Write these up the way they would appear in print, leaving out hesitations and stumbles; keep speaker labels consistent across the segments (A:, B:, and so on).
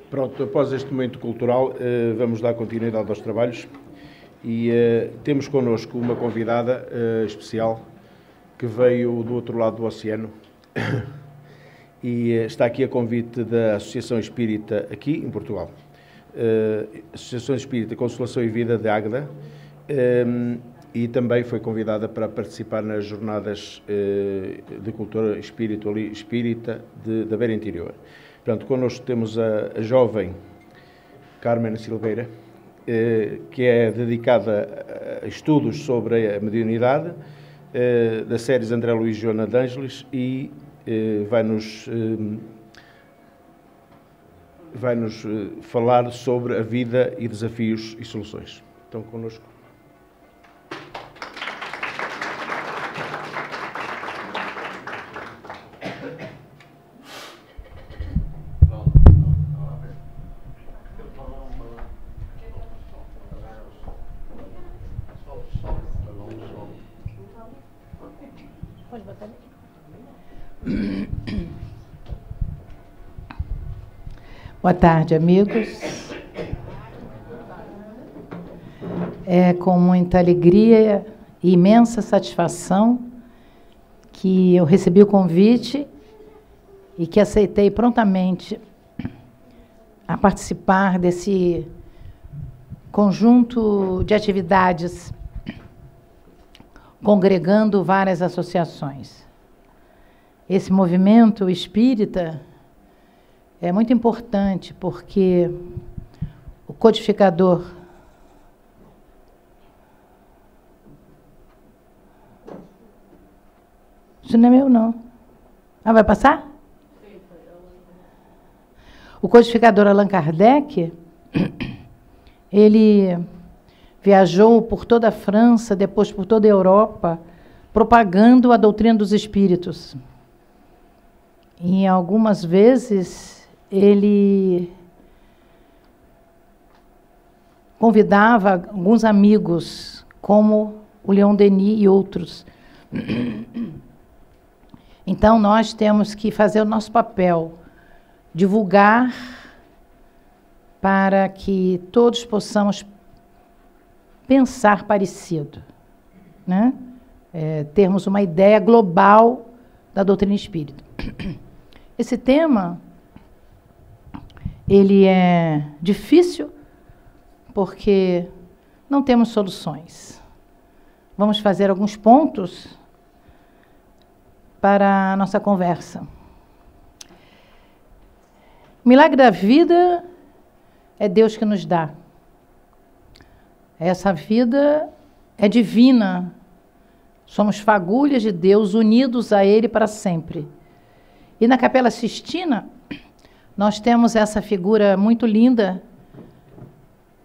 A: Pronto, após este momento cultural, vamos dar continuidade aos trabalhos e temos connosco uma convidada especial que veio do outro lado do oceano e está aqui a convite da Associação Espírita aqui em Portugal. Associação Espírita Consolação e Vida de Águeda, e também foi convidada para participar nas jornadas de cultura espírita da Beira Interior. Portanto, connosco temos a jovem Carmen Silveira, que é dedicada a estudos sobre a mediunidade, das séries André Luís e Joana de Ângeles, e vai-nos falar sobre a vida e desafios e soluções. Então, connosco.
B: Boa tarde, amigos. É com muita alegria e imensa satisfação que eu recebi o convite e que aceitei prontamente a participar desse conjunto de atividades congregando várias associações. Esse movimento espírita é muito importante porque o codificador isso não é meu, não. Ah, vai passar? O codificador Allan Kardec, ele viajou por toda a França, depois por toda a Europa, propagando a doutrina dos espíritos. E algumas vezes ele convidava alguns amigos, como o Leon Denis e outros. Então, nós temos que fazer o nosso papel, divulgar para que todos possamos pensar parecido, né? Termos uma ideia global da doutrina espírita. Esse tema, ele é difícil porque não temos soluções. Vamos fazer alguns pontos para a nossa conversa. O milagre da vida é Deus que nos dá. Essa vida é divina. Somos fagulhas de Deus unidos a Ele para sempre. E na Capela Sistina, nós temos essa figura muito linda,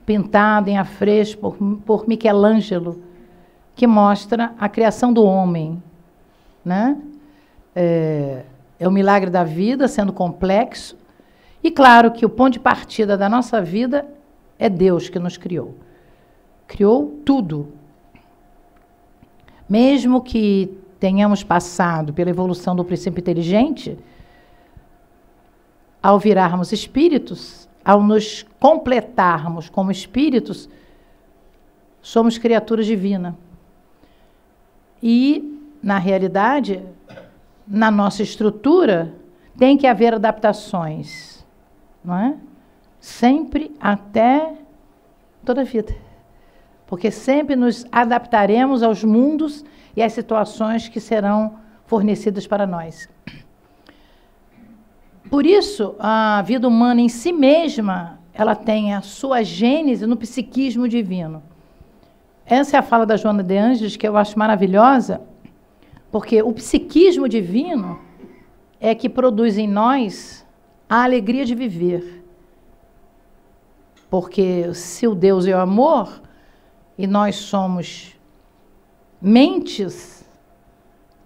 B: pintada em afresco por Michelangelo, que mostra a criação do homem, né? É o milagre da vida sendo complexo, e claro que o ponto de partida da nossa vida é Deus que nos criou. Criou tudo. Mesmo que tenhamos passado pela evolução do princípio inteligente, ao virarmos espíritos, ao nos completarmos como espíritos, somos criaturas divinas. E, na realidade, na nossa estrutura, tem que haver adaptações, não é? Sempre até toda a vida. Porque sempre nos adaptaremos aos mundos e às situações que serão fornecidas para nós. Por isso, a vida humana em si mesma, ela tem a sua gênese no psiquismo divino. Essa é a fala da Joana de Ângeles, que eu acho maravilhosa, porque o psiquismo divino é que produz em nós a alegria de viver. Porque se o Deus é o amor, e nós somos mentes,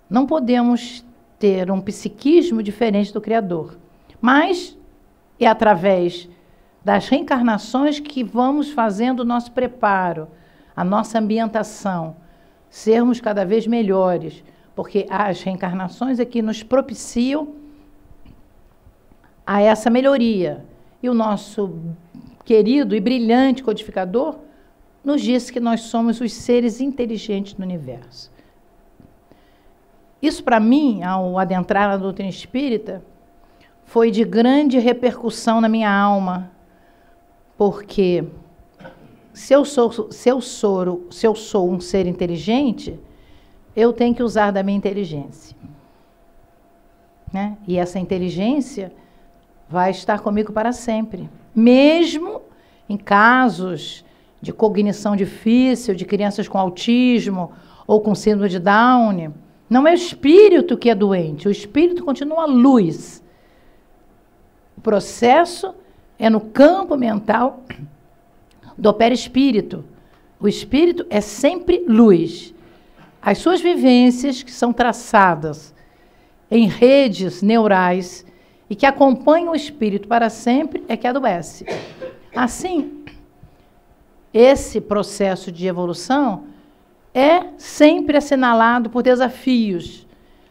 B: não podemos ter um psiquismo diferente do Criador. Mas é através das reencarnações que vamos fazendo o nosso preparo, a nossa ambientação, sermos cada vez melhores, porque as reencarnações é que nos propiciam a essa melhoria. E o nosso querido e brilhante codificador nos disse que nós somos os seres inteligentes do universo. Isso, para mim, ao adentrar na doutrina espírita, foi de grande repercussão na minha alma, porque se eu sou um ser inteligente, eu tenho que usar da minha inteligência. Né? E essa inteligência vai estar comigo para sempre. Mesmo em casos de cognição difícil, de crianças com autismo ou com síndrome de Down, não é o espírito que é doente, o espírito continua luz. O processo é no campo mental do perispírito. O espírito é sempre luz. As suas vivências, que são traçadas em redes neurais e que acompanham o espírito para sempre, é que adoece. Assim, esse processo de evolução é sempre assinalado por desafios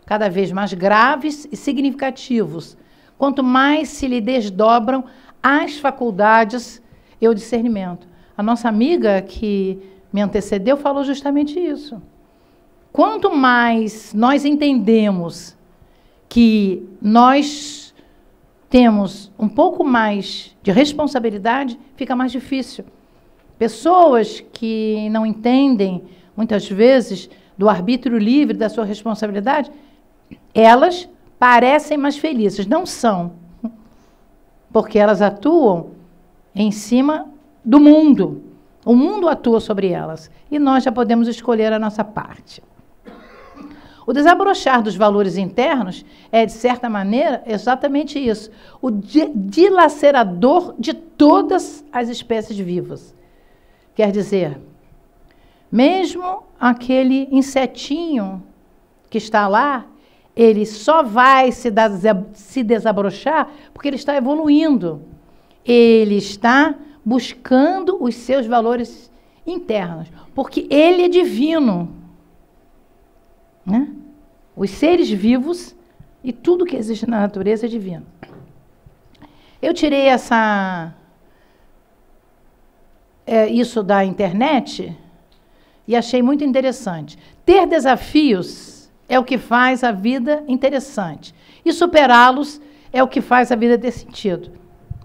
B: cada vez mais graves e significativos, quanto mais se lhe desdobram as faculdades e o discernimento. A nossa amiga que me antecedeu falou justamente isso. Quanto mais nós entendemos que nós temos um pouco mais de responsabilidade, fica mais difícil. Pessoas que não entendem, muitas vezes, do arbítrio livre, da sua responsabilidade, elas parecem mais felizes, não são, porque elas atuam em cima do mundo. O mundo atua sobre elas e nós já podemos escolher a nossa parte. O desabrochar dos valores internos é, de certa maneira, exatamente isso. O dilacerador de todas as espécies vivas. Quer dizer, mesmo aquele insetinho que está lá, ele só vai se desabrochar porque ele está evoluindo. Ele está buscando os seus valores internos, porque ele é divino. Né? Os seres vivos e tudo que existe na natureza é divino. Eu tirei isso da internet e achei muito interessante. Ter desafios é o que faz a vida interessante. E superá-los é o que faz a vida ter sentido.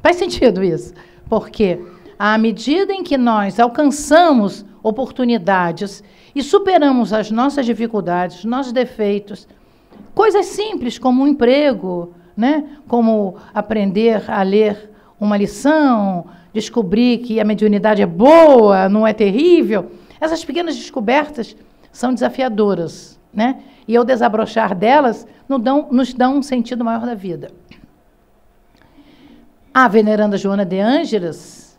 B: Faz sentido isso? Porque à medida em que nós alcançamos oportunidades e superamos as nossas dificuldades, os nossos defeitos, coisas simples como um emprego, né? Como aprender a ler uma lição, descobrir que a mediunidade é boa, não é terrível, essas pequenas descobertas são desafiadoras, né? E ao desabrochar delas, nos dão um sentido maior da vida. A veneranda Joana de Ângeles,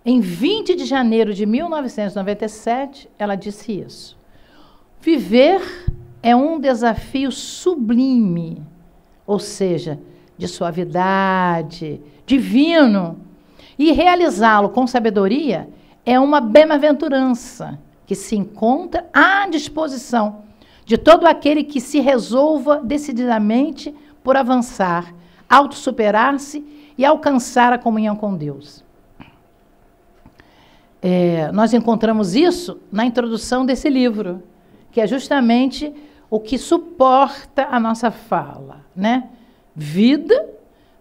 B: em 20 de janeiro de 1997, ela disse isso. Viver é um desafio sublime, ou seja, de suavidade, divino, e realizá-lo com sabedoria é uma bem-aventurança que se encontra à disposição de todo aquele que se resolva decididamente por avançar, autossuperar-se e alcançar a comunhão com Deus. Nós encontramos isso na introdução desse livro, que é justamente o que suporta a nossa fala, né? Vida,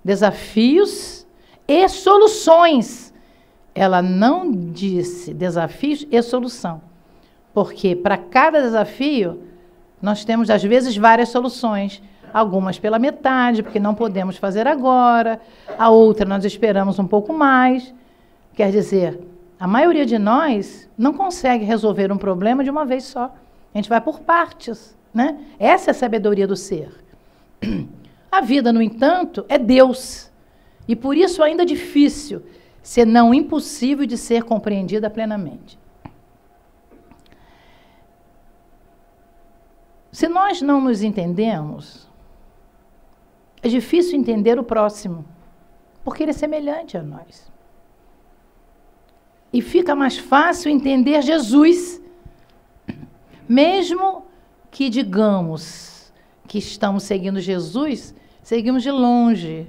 B: desafios e soluções. Ela não disse desafios e solução, porque para cada desafio nós temos, às vezes, várias soluções. Algumas pela metade, porque não podemos fazer agora. A outra nós esperamos um pouco mais. Quer dizer, a maioria de nós não consegue resolver um problema de uma vez só. A gente vai por partes, né? Essa é a sabedoria do ser. A vida, no entanto, é Deus. E por isso ainda difícil, se não impossível de ser compreendida plenamente. Se nós não nos entendemos, é difícil entender o próximo, porque ele é semelhante a nós. E fica mais fácil entender Jesus, mesmo que digamos que estamos seguindo Jesus, seguimos de longe,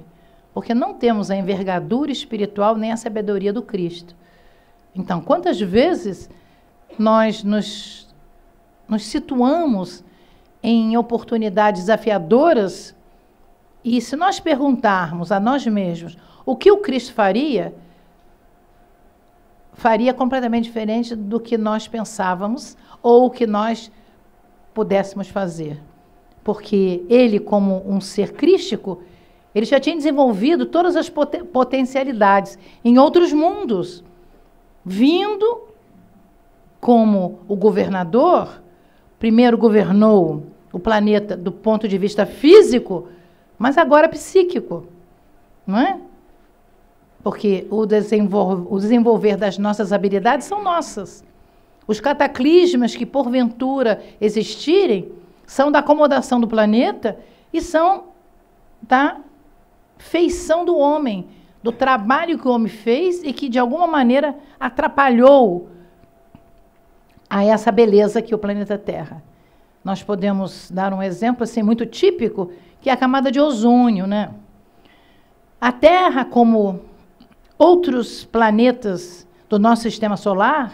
B: porque não temos a envergadura espiritual nem a sabedoria do Cristo. Então, quantas vezes nós nos situamos em oportunidades desafiadoras e se nós perguntarmos a nós mesmos o que o Cristo faria completamente diferente do que nós pensávamos ou o que nós pudéssemos fazer. Porque ele, como um ser crístico, ele já tinha desenvolvido todas as potencialidades em outros mundos, vindo como o governador, primeiro governou o planeta do ponto de vista físico, mas agora psíquico, não é? Porque o desenvolver das nossas habilidades são nossas. Os cataclismas que porventura existirem são da acomodação do planeta e são da feição do homem, do trabalho que o homem fez e que de alguma maneira atrapalhou a essa beleza que é o planeta Terra. Nós podemos dar um exemplo assim muito típico, que é a camada de ozônio, né? A Terra, como outros planetas do nosso sistema solar,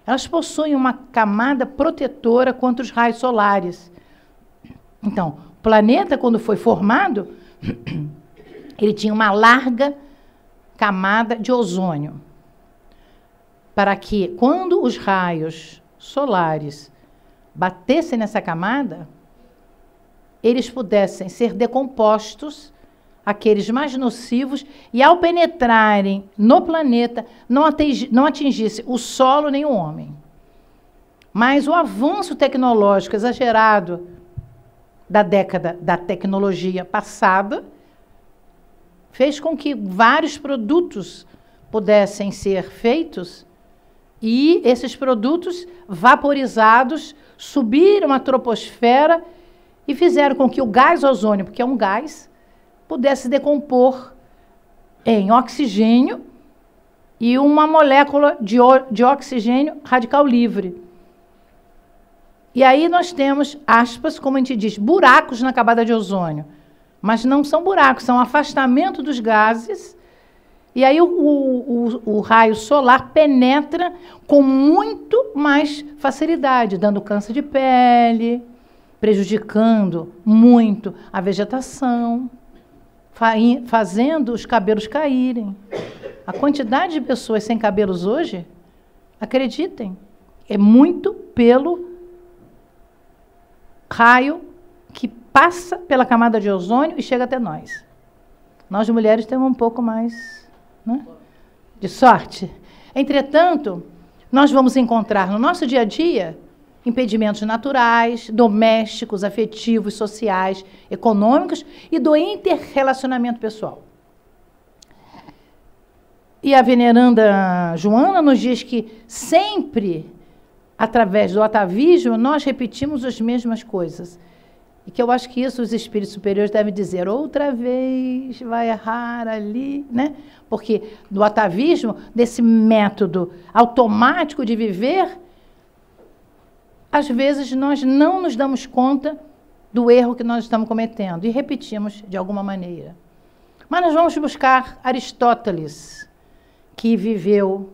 B: elas possuem uma camada protetora contra os raios solares. Então, o planeta, quando foi formado, ele tinha uma larga camada de ozônio, para que, quando os raios solares batessem nessa camada, eles pudessem ser decompostos, aqueles mais nocivos, e ao penetrarem no planeta, não atingisse o solo nem o homem. Mas o avanço tecnológico exagerado da década da tecnologia passada fez com que vários produtos pudessem ser feitos e esses produtos vaporizados subiram à troposfera e fizeram com que o gás ozônio, porque é um gás, pudesse decompor em oxigênio e uma molécula de oxigênio radical livre. E aí nós temos, aspas, como a gente diz, buracos na camada de ozônio. Mas não são buracos, são afastamento dos gases. E aí o raio solar penetra com muito mais facilidade, dando câncer de pele, prejudicando muito a vegetação, fazendo os cabelos caírem. A quantidade de pessoas sem cabelos hoje, acreditem, é muito pelo raio que passa pela camada de ozônio e chega até nós. Nós, mulheres, temos um pouco mais, né, de sorte. Entretanto, nós vamos encontrar no nosso dia a dia impedimentos naturais, domésticos, afetivos, sociais, econômicos e do interrelacionamento pessoal. E a veneranda Joana nos diz que sempre, através do atavismo, nós repetimos as mesmas coisas. E que eu acho que isso os espíritos superiores devem dizer, outra vez vai errar ali, né? Porque do atavismo, desse método automático de viver, às vezes nós não nos damos conta do erro que nós estamos cometendo e repetimos de alguma maneira. Mas nós vamos buscar Aristóteles, que viveu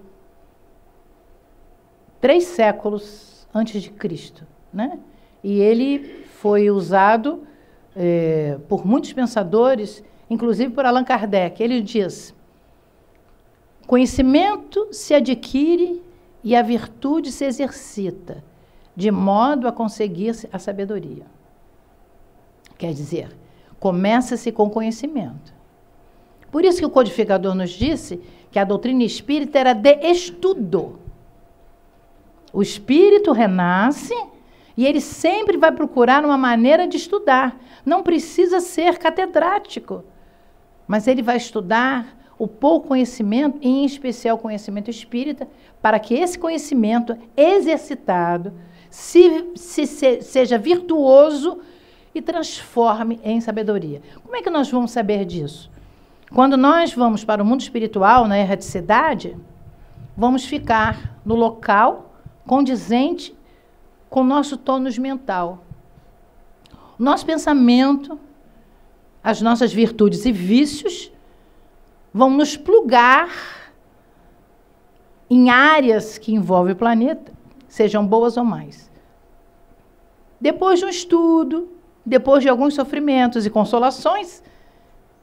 B: 3 séculos antes de Cristo, né? E ele foi usado por muitos pensadores, inclusive por Allan Kardec. Ele diz: conhecimento se adquire e a virtude se exercita, de modo a conseguir a sabedoria. Quer dizer, começa-se com conhecimento. Por isso que o codificador nos disse que a doutrina espírita era de estudo. O espírito renasce e ele sempre vai procurar uma maneira de estudar. Não precisa ser catedrático, mas ele vai estudar o pouco conhecimento, em especial o conhecimento espírita, para que esse conhecimento exercitado seja virtuoso e transforme em sabedoria. Como é que nós vamos saber disso? Quando nós vamos para o mundo espiritual, na erraticidade, vamos ficar no local condizente com o nosso tônus mental. O nosso pensamento, as nossas virtudes e vícios vão nos plugar em áreas que envolvem o planeta, sejam boas ou mais. Depois de um estudo, depois de alguns sofrimentos e consolações,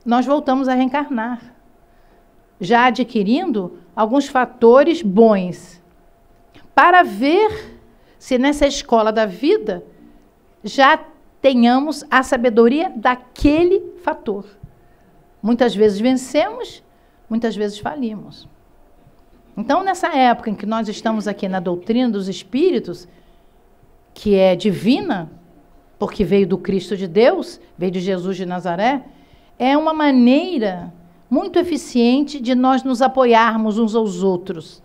B: nós voltamos a reencarnar, já adquirindo alguns fatores bons, para ver se nessa escola da vida já tenhamos a sabedoria daquele fator. Muitas vezes vencemos, muitas vezes falimos. Então, nessa época em que nós estamos aqui na doutrina dos Espíritos, que é divina, porque veio do Cristo de Deus, veio de Jesus de Nazaré, é uma maneira muito eficiente de nós nos apoiarmos uns aos outros,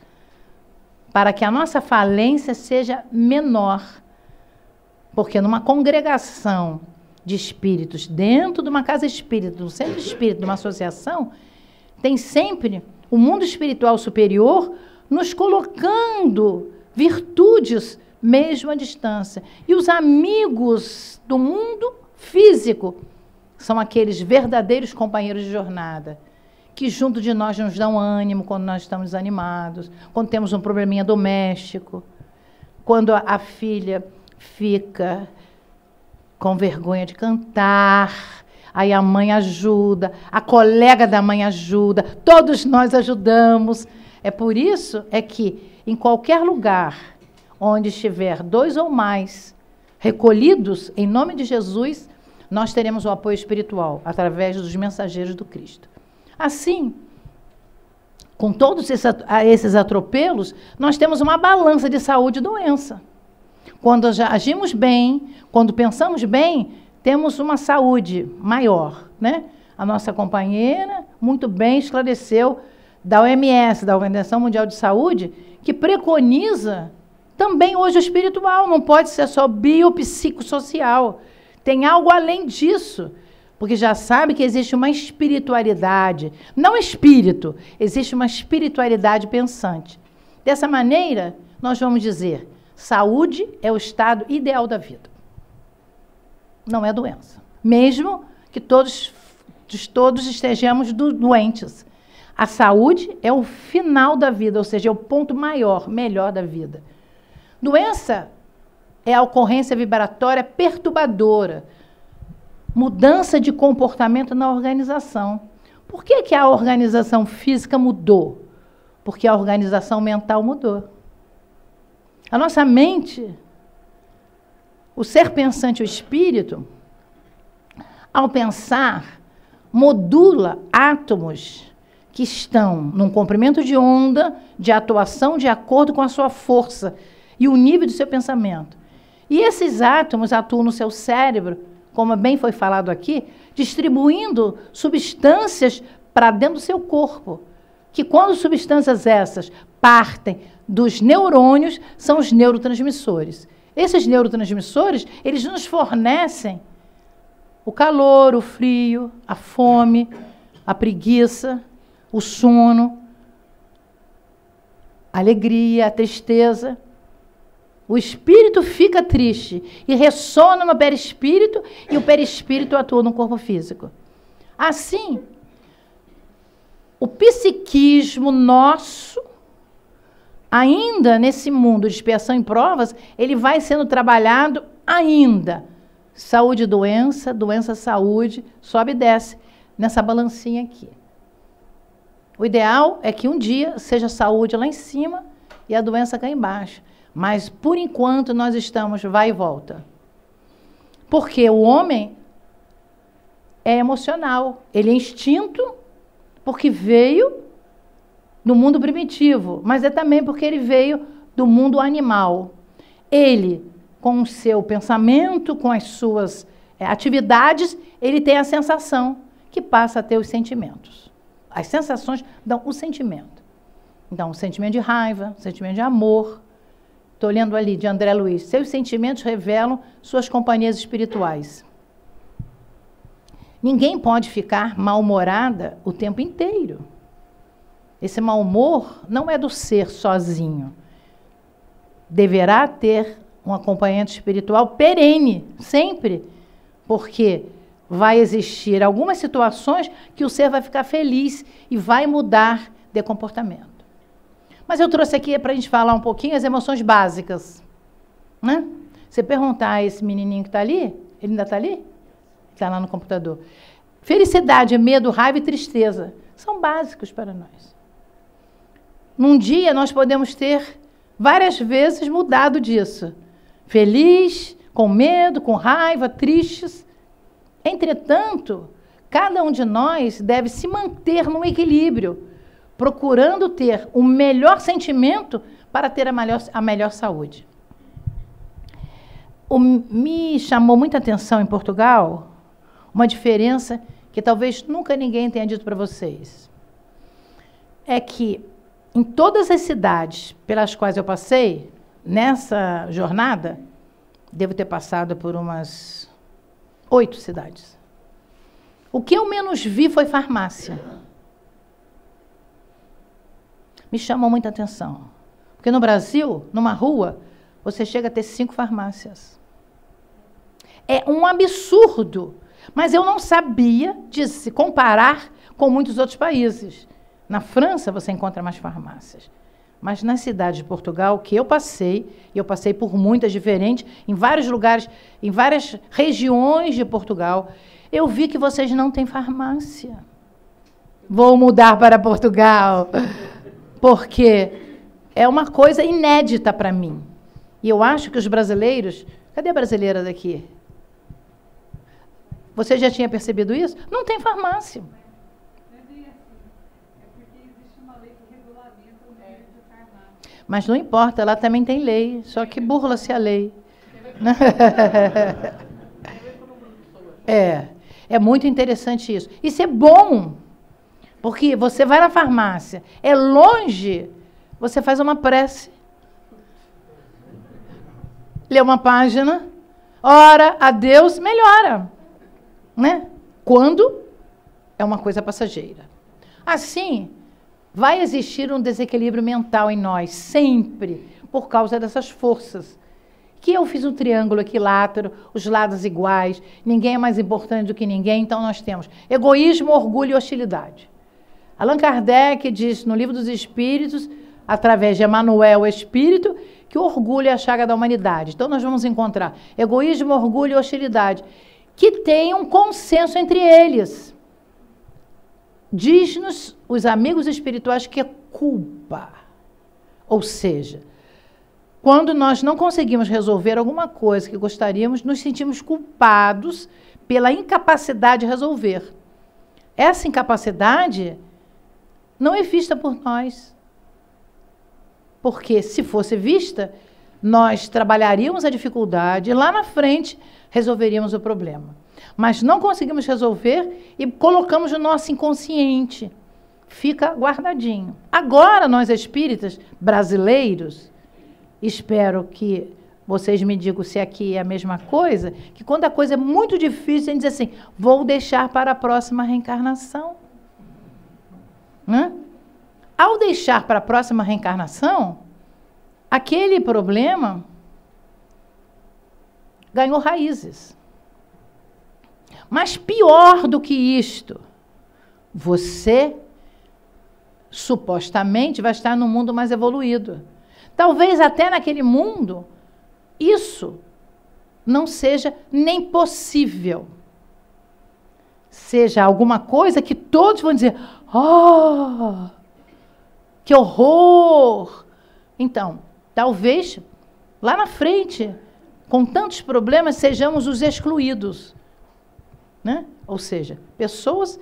B: para que a nossa falência seja menor. Porque numa congregação de espíritos, dentro de uma casa espírita, de um centro espírita, de uma associação, tem sempre o mundo espiritual superior nos colocando virtudes mesmo à distância. E os amigos do mundo físico são aqueles verdadeiros companheiros de jornada, que junto de nós nos dão ânimo quando nós estamos desanimados, quando temos um probleminha doméstico, quando a filha fica com vergonha de cantar, aí a mãe ajuda, a colega da mãe ajuda, todos nós ajudamos. É por isso que em qualquer lugar onde estiver 2 ou mais recolhidos em nome de Jesus, nós teremos o apoio espiritual através dos mensageiros do Cristo. Assim, com todos esses atropelos, nós temos uma balança de saúde e doença. Quando já agimos bem, quando pensamos bem, temos uma saúde maior, né? A nossa companheira muito bem esclareceu da OMS, da Organização Mundial de Saúde, que preconiza também hoje o espiritual, não pode ser só biopsicossocial. Tem algo além disso, porque já sabe que existe uma espiritualidade, não espírito, existe uma espiritualidade pensante. Dessa maneira, nós vamos dizer, saúde é o estado ideal da vida. Não é doença. Mesmo que todos estejamos doentes. A saúde é o final da vida, ou seja, é o ponto maior, melhor da vida. Doença é a ocorrência vibratória perturbadora, mudança de comportamento na organização. Por que a organização física mudou? Porque a organização mental mudou. A nossa mente, o ser pensante, o espírito, ao pensar, modula átomos que estão num comprimento de onda de atuação de acordo com a sua força e o nível do seu pensamento. E esses átomos atuam no seu cérebro, como bem foi falado aqui, distribuindo substâncias para dentro do seu corpo, que quando substâncias essas partem dos neurônios, são os neurotransmissores. Esses neurotransmissores, eles nos fornecem o calor, o frio, a fome, a preguiça, o sono, a alegria, a tristeza. O espírito fica triste e ressona no perispírito e o perispírito atua no corpo físico. Assim, o psiquismo nosso, ainda nesse mundo de expiação e provas, ele vai sendo trabalhado ainda. Saúde, doença, doença, saúde, sobe e desce nessa balancinha aqui. O ideal é que um dia seja saúde lá em cima e a doença cá embaixo. Mas, por enquanto, nós estamos vai e volta. Porque o homem é emocional, ele é instinto, porque veio do mundo primitivo, mas é também porque ele veio do mundo animal. Ele, com o seu pensamento, com as suas atividades, ele tem a sensação que passa a ter os sentimentos. As sensações dão o sentimento. Então, o sentimento de raiva, o sentimento de amor. Estou lendo ali, de André Luiz. Seus sentimentos revelam suas companhias espirituais. Ninguém pode ficar mal-humorada o tempo inteiro. Esse mau humor não é do ser sozinho. Deverá ter um acompanhamento espiritual perene, sempre, porque vai existir algumas situações que o ser vai ficar feliz e vai mudar de comportamento. Mas eu trouxe aqui para a gente falar um pouquinho as emoções básicas. Né? Você perguntar a esse menininho que está ali, ele ainda está ali? Está lá no computador. Felicidade, medo, raiva e tristeza são básicos para nós. Num dia nós podemos ter várias vezes mudado disso. Feliz, com medo, com raiva, tristes. Entretanto, cada um de nós deve se manter num equilíbrio, procurando ter o melhor sentimento para ter a melhor saúde. Me chamou muita atenção em Portugal uma diferença que talvez nunca ninguém tenha dito para vocês. É que em todas as cidades pelas quais eu passei, nessa jornada, devo ter passado por umas 8 cidades. O que eu menos vi foi farmácia. Me chamou muita atenção. Porque no Brasil, numa rua, você chega a ter 5 farmácias. É um absurdo. Mas eu não sabia de se comparar com muitos outros países. Na França, você encontra mais farmácias. Mas nas cidades de Portugal, que eu passei por muitas diferentes, em vários lugares, em várias regiões de Portugal, eu vi que vocês não têm farmácia. Vou mudar para Portugal, porque é uma coisa inédita para mim. E eu acho que os brasileiros... Cadê a brasileira daqui? Você já tinha percebido isso? Não tem farmácia. Mas não importa, lá também tem lei, só que burla-se a lei. É muito interessante isso. Isso é bom, porque você vai na farmácia, é longe, você faz uma prece, lê uma página, ora a Deus, melhora. Né? Quando é uma coisa passageira. Assim, vai existir um desequilíbrio mental em nós, sempre, por causa dessas forças. Que eu fiz um triângulo equilátero, os lados iguais, ninguém é mais importante do que ninguém, então nós temos egoísmo, orgulho e hostilidade. Allan Kardec diz no Livro dos Espíritos, através de Emmanuel, o Espírito, que o orgulho é a chaga da humanidade. Então nós vamos encontrar egoísmo, orgulho e hostilidade, que tem um consenso entre eles. Diz-nos os amigos espirituais que é culpa. Ou seja, quando nós não conseguimos resolver alguma coisa que gostaríamos, nos sentimos culpados pela incapacidade de resolver. Essa incapacidade não é vista por nós. Porque, se fosse vista, nós trabalharíamos a dificuldade e lá na frente resolveríamos o problema. Mas não conseguimos resolver e colocamos no nosso inconsciente. Fica guardadinho. Agora, nós espíritas brasileiros, espero que vocês me digam se aqui é a mesma coisa, que quando a coisa é muito difícil, a gente diz assim, vou deixar para a próxima reencarnação. Né? Ao deixar para a próxima reencarnação, aquele problema ganhou raízes. Mas pior do que isto, você supostamente vai estar num mundo mais evoluído. Talvez até naquele mundo isso não seja nem possível. Seja alguma coisa que todos vão dizer, oh, que horror! Então, talvez lá na frente, com tantos problemas, sejamos os excluídos. Né? Ou seja, pessoas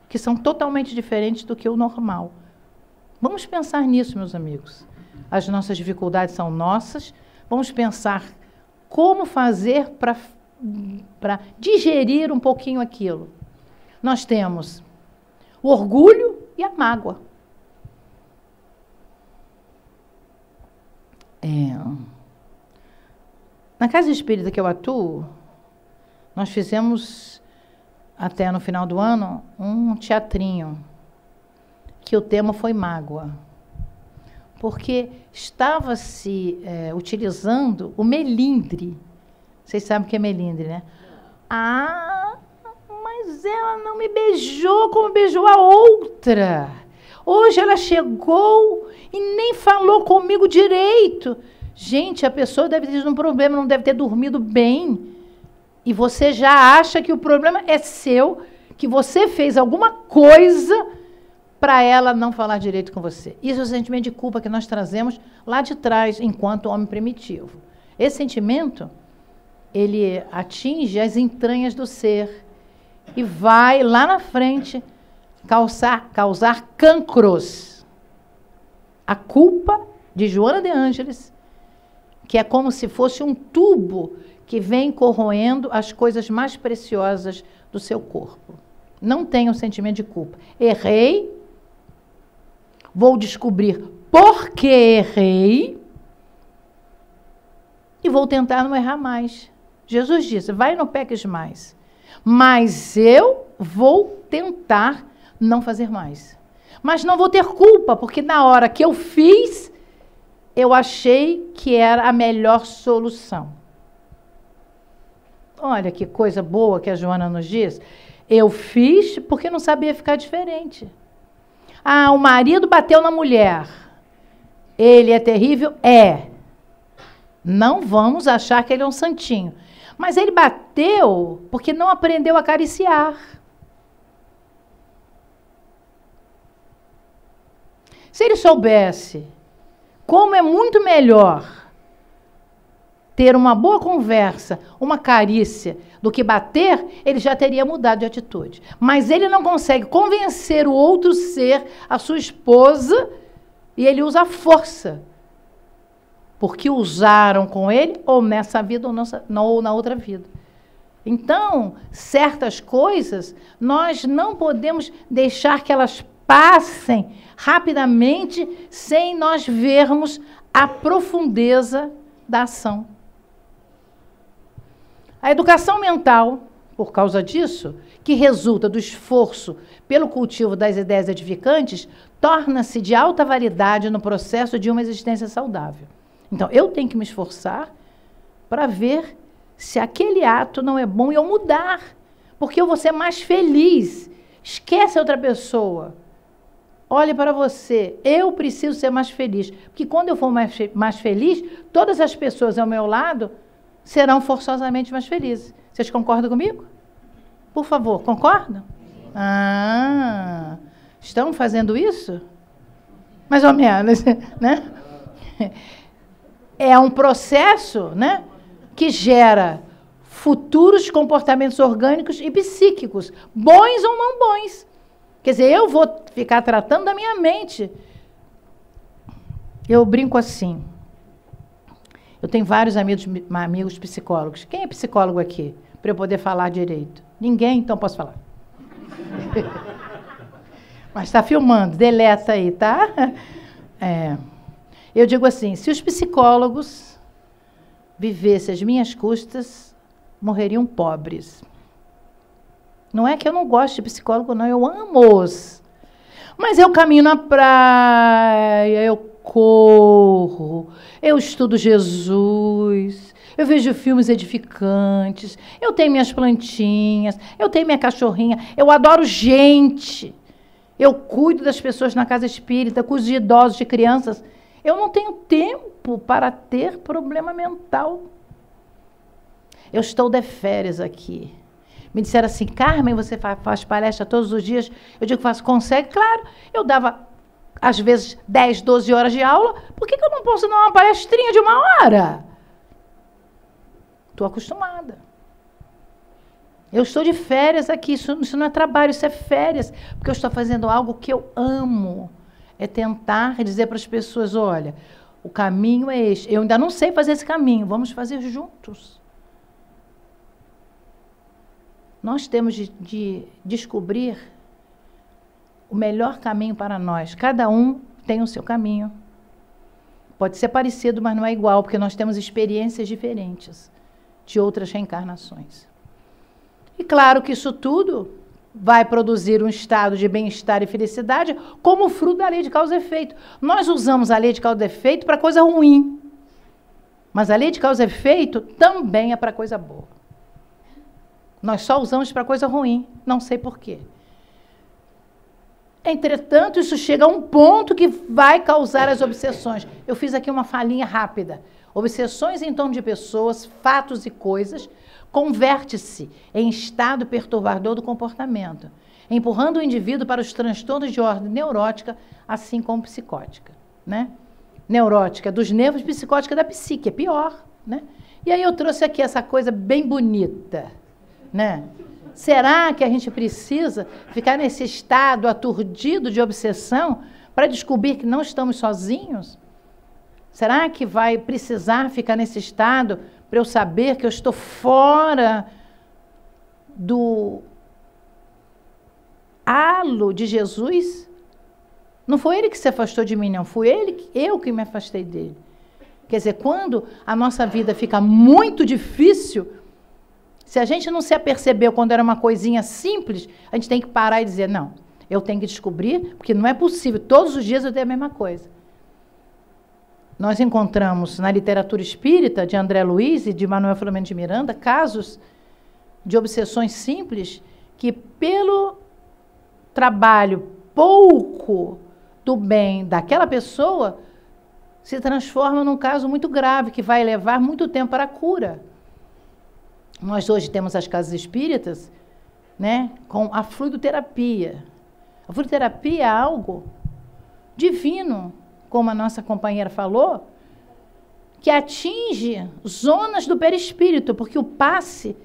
B: que são totalmente diferentes do que o normal. Vamos pensar nisso, meus amigos. As nossas dificuldades são nossas. Vamos pensar como fazer para digerir um pouquinho aquilo. nós temos o orgulho e a mágoa. Na casa espírita que eu atuo, nós fizemos, até no final do ano, um teatrinho, que o tema foi mágoa. Porque estava-se utilizando o melindre. Vocês sabem o que é melindre, né? Ah, mas ela não me beijou como beijou a outra. Hoje ela chegou e nem falou comigo direito. Gente, a pessoa deve ter um problema, não deve ter dormido bem. E você já acha que o problema é seu, que você fez alguma coisa para ela não falar direito com você. Isso é o sentimento de culpa que nós trazemos lá de trás, enquanto homem primitivo. Esse sentimento, ele atinge as entranhas do ser e vai lá na frente causar cancros. A culpa de Joana de Ângeles, que é como se fosse um tubo que vem corroendo as coisas mais preciosas do seu corpo. Não tenha o sentimento de culpa. Errei, vou descobrir por que errei e vou tentar não errar mais. Jesus disse, vai e não peques mais. Mas eu vou tentar não fazer mais. Mas não vou ter culpa, porque na hora que eu fiz, eu achei que era a melhor solução. Olha que coisa boa que a Joana nos diz. Eu fiz porque não sabia ficar diferente. Ah, o marido bateu na mulher. Ele é terrível? É. Não vamos achar que ele é um santinho. Mas ele bateu porque não aprendeu a acariciar. Se ele soubesse como é muito melhor ter uma boa conversa, uma carícia, do que bater, ele já teria mudado de atitude. Mas ele não consegue convencer o outro ser, a sua esposa, e ele usa a força. Porque usaram com ele, ou nessa vida, ou na outra vida. Então, certas coisas, nós não podemos deixar que elas passem rapidamente, sem nós vermos a profundeza da ação. A educação mental, por causa disso, que resulta do esforço pelo cultivo das ideias edificantes, torna-se de alta validade no processo de uma existência saudável. Então, eu tenho que me esforçar para ver se aquele ato não é bom e eu mudar, porque eu vou ser mais feliz. Esquece a outra pessoa. Olhe para você. Eu preciso ser mais feliz. Porque quando eu for mais feliz, todas as pessoas ao meu lado serão forçosamente mais felizes. Vocês concordam comigo? Por favor, concordam? Ah, estão fazendo isso? Mais ou menos, né? É um processo, né, que gera futuros comportamentos orgânicos e psíquicos, bons ou não bons. Quer dizer, eu vou ficar tratando da minha mente. Eu brinco assim. Eu tenho vários amigos psicólogos. Quem é psicólogo aqui? Para eu poder falar direito. Ninguém, então posso falar. Mas está filmando, deleta aí, tá? Eu digo assim, se os psicólogos vivessem às minhas custas, morreriam pobres. Não é que eu não gosto de psicólogo, não, eu amo-os. Mas eu caminho na praia, eu corro, eu estudo Jesus, eu vejo filmes edificantes, eu tenho minhas plantinhas, eu tenho minha cachorrinha, eu adoro gente. Eu cuido das pessoas na casa espírita, cuido de idosos, de crianças. Eu não tenho tempo para ter problema mental. Eu estou de férias aqui. Me disseram assim, Carmen, você faz palestra todos os dias? Eu digo, consegue? Claro. Eu dava, às vezes, 10, 12 horas de aula. Por que eu não posso dar uma palestrinha de 1 hora? Estou acostumada. Eu estou de férias aqui. Isso não é trabalho, isso é férias. Porque eu estou fazendo algo que eu amo. É tentar dizer para as pessoas, olha, o caminho é este. Eu ainda não sei fazer esse caminho, vamos fazer juntos. Nós temos de descobrir o melhor caminho para nós. Cada um tem o seu caminho. Pode ser parecido, mas não é igual, porque nós temos experiências diferentes de outras reencarnações. E claro que isso tudo vai produzir um estado de bem-estar e felicidade como fruto da lei de causa e efeito. Nós usamos a lei de causa e efeito para coisa ruim, mas a lei de causa e efeito também é para coisa boa. Nós só usamos para coisa ruim, não sei por quê. Entretanto, isso chega a um ponto que vai causar as obsessões. Eu fiz aqui uma falinha rápida. Obsessões em torno de pessoas, fatos e coisas converte-se em estado perturbador do comportamento, empurrando o indivíduo para os transtornos de ordem neurótica, assim como psicótica, né? Neurótica dos nervos, psicótica da psique, é pior, né? E aí eu trouxe aqui essa coisa bem bonita, né? Será que a gente precisa ficar nesse estado aturdido de obsessão para descobrir que não estamos sozinhos? Será que vai precisar ficar nesse estado para eu saber que eu estou fora do halo de Jesus? Não foi ele que se afastou de mim, não. Fui eu que me afastei dele. Quer dizer, quando a nossa vida fica muito difícil, se a gente não se apercebeu quando era uma coisinha simples, a gente tem que parar e dizer, não, eu tenho que descobrir, porque não é possível, todos os dias eu tenho a mesma coisa. Nós encontramos na literatura espírita de André Luiz e de Manuel Filomeno de Miranda casos de obsessões simples que, pelo trabalho pouco do bem daquela pessoa, se transforma num caso muito grave, que vai levar muito tempo para a cura. Nós hoje temos as casas espíritas, né, com a fluidoterapia. A fluidoterapia é algo divino, como a nossa companheira falou, que atinge zonas do perispírito, porque o passe,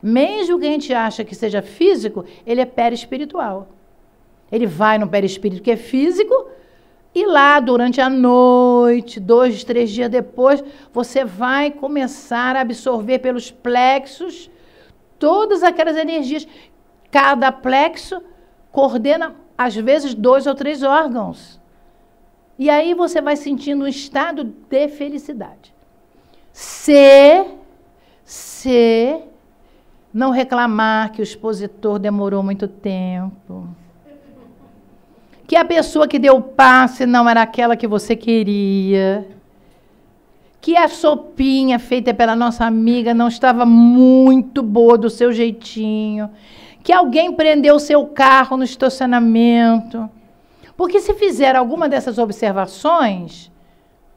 B: mesmo que a gente acha que seja físico, ele é perispiritual. Ele vai no perispírito que é físico, e lá, durante a noite, 2, 3 dias depois, você vai começar a absorver pelos plexos todas aquelas energias. Cada plexo coordena, às vezes, 2 ou 3 órgãos. E aí você vai sentindo um estado de felicidade. Se não reclamar que o expositor demorou muito tempo, que a pessoa que deu o passe não era aquela que você queria, que a sopinha feita pela nossa amiga não estava muito boa do seu jeitinho, que alguém prendeu o seu carro no estacionamento. Porque se fizer alguma dessas observações,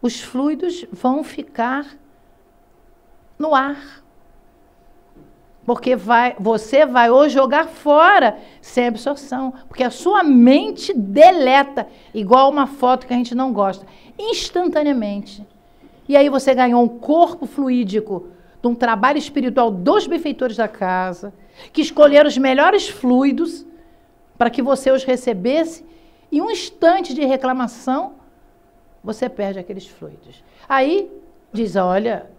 B: os fluidos vão ficar no ar. Porque você vai ou jogar fora sem absorção. Porque a sua mente deleta, igual uma foto que a gente não gosta, instantaneamente. E aí você ganhou um corpo fluídico de um trabalho espiritual dos benfeitores da casa, que escolheram os melhores fluidos para que você os recebesse. Em um instante de reclamação, você perde aqueles fluidos. Aí diz, olha,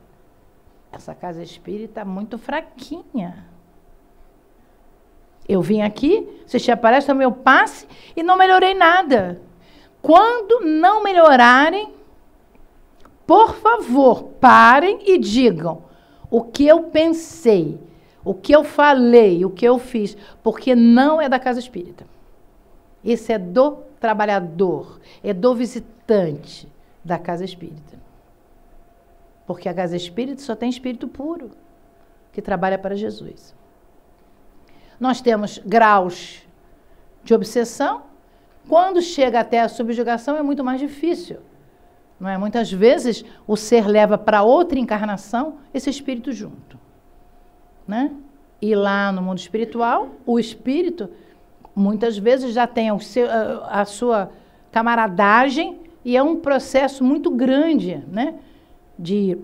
B: essa casa espírita está muito fraquinha. Eu vim aqui, vocês te aparecem no meu passe e não melhorei nada. Quando não melhorarem, por favor, parem e digam o que eu pensei, o que eu falei, o que eu fiz, porque não é da casa espírita. Isso é do trabalhador, é do visitante da casa espírita. Porque a casa espírita só tem espírito puro, que trabalha para Jesus. Nós temos graus de obsessão. Quando chega até a subjugação é muito mais difícil. Não é? Muitas vezes o ser leva para outra encarnação esse espírito junto. Né? E lá no mundo espiritual, o espírito muitas vezes já tem a sua camaradagem e é um processo muito grande, né? de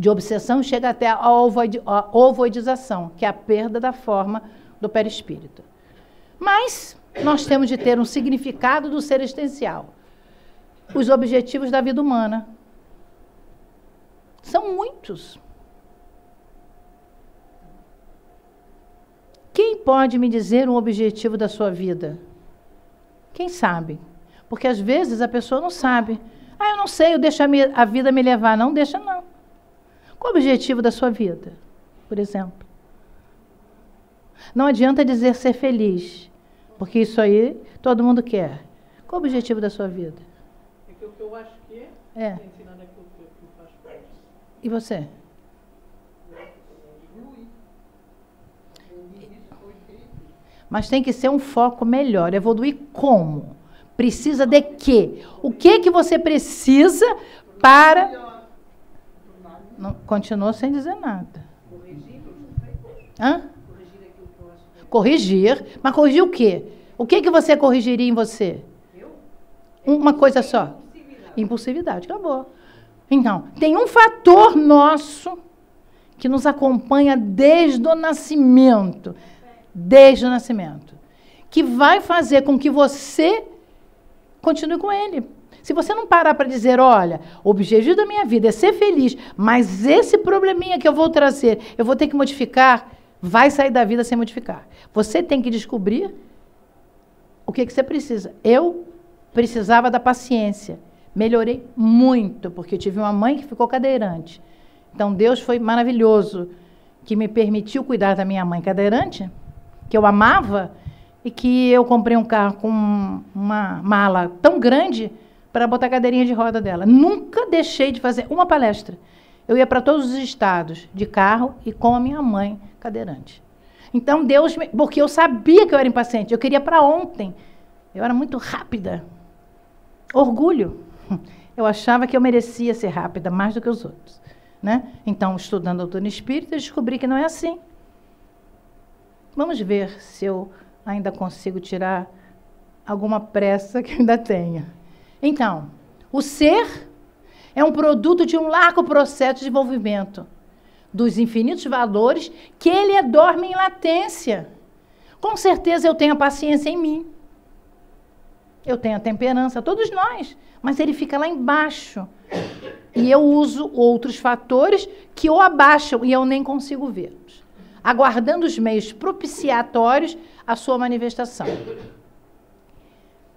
B: obsessão, chega até a ovoidização, que é a perda da forma do perispírito. Mas nós temos de ter um significado do ser existencial. Os objetivos da vida humana são muitos. pode me dizer um objetivo da sua vida? Quem sabe? Porque às vezes a pessoa não sabe. Eu não sei, eu deixo a vida me levar. Não deixa, não. Qual o objetivo da sua vida, por exemplo? Não adianta dizer ser feliz, porque isso aí todo mundo quer. Qual o objetivo da sua vida?
C: É que o que eu acho que é ensinando aquilo que faz parte.
B: E você? Mas tem que ser um foco melhor. Evoluir como? Precisa de quê? O que você precisa para... Não, continuou sem dizer nada. Hã? Corrigir. Mas corrigir o quê? O que você corrigiria em você? Uma coisa só. Impulsividade. Acabou. Então, tem um fator nosso que nos acompanha desde o nascimento. Desde o nascimento. Que vai fazer com que você continue com ele. Se você não parar para dizer, olha, o objetivo da minha vida é ser feliz, mas esse probleminha que eu vou trazer, eu vou ter que modificar, vai sair da vida sem modificar. Você tem que descobrir o que você precisa. Eu precisava da paciência. Melhorei muito, porque eu tive uma mãe que ficou cadeirante. Então, Deus foi maravilhoso, que me permitiu cuidar da minha mãe cadeirante, que eu amava, e que eu comprei um carro com uma mala tão grande para botar a cadeirinha de roda dela. Nunca deixei de fazer uma palestra. Eu ia para todos os estados, de carro e com a minha mãe cadeirante. Então, Deus... Porque eu sabia que eu era impaciente, eu queria para ontem. Eu era muito rápida. Orgulho. Eu achava que eu merecia ser rápida, mais do que os outros. Né? Então, estudando a doutrina espírita, eu descobri que não é assim. Vamos ver se eu ainda consigo tirar alguma pressa que eu ainda tenha. Então, o ser é um produto de um largo processo de desenvolvimento dos infinitos valores que ele dorme em latência. Com certeza eu tenho a paciência em mim. Eu tenho a temperança, todos nós. Mas ele fica lá embaixo. E eu uso outros fatores que o abaixam e eu nem consigo vê-los. Aguardando os meios propiciatórios à sua manifestação.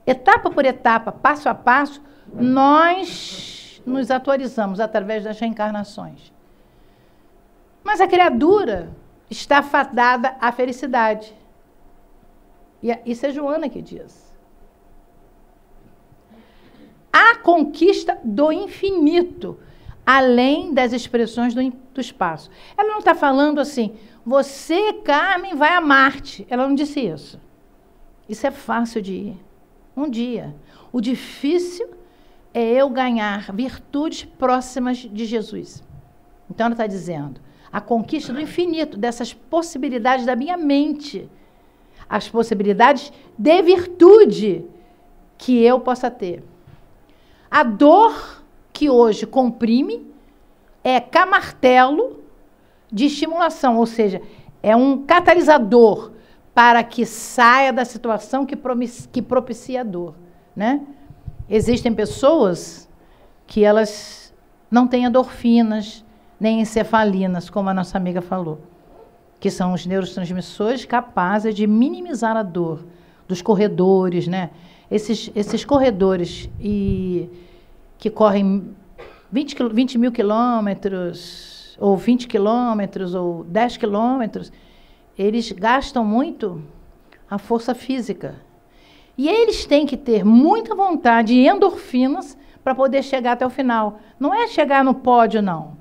B: Etapa por etapa, passo a passo, nós nos atualizamos através das reencarnações. Mas a criatura está fadada à felicidade. E isso é Joana que diz. A conquista do infinito, além das expressões do espaço. Ela não está falando assim, você, Carmen, vai a Marte. Ela não disse isso. Isso é fácil de ir. Um dia. O difícil é eu ganhar virtudes próximas de Jesus. Então, ela está dizendo, a conquista do infinito, dessas possibilidades da minha mente. As possibilidades de virtude que eu possa ter. A dor que hoje comprime é camartelo de estimulação, ou seja, é um catalisador para que saia da situação que propicia a dor, né? Existem pessoas que elas não têm endorfinas, nem encefalinas, como a nossa amiga falou, que são os neurotransmissores capazes de minimizar a dor dos corredores, né? Esses corredores que correm 20 mil quilômetros, ou 20 quilômetros, ou 10 quilômetros, eles gastam muito a força física. E eles têm que ter muita vontade e endorfinas para poder chegar até o final. Não é chegar no pódio, não.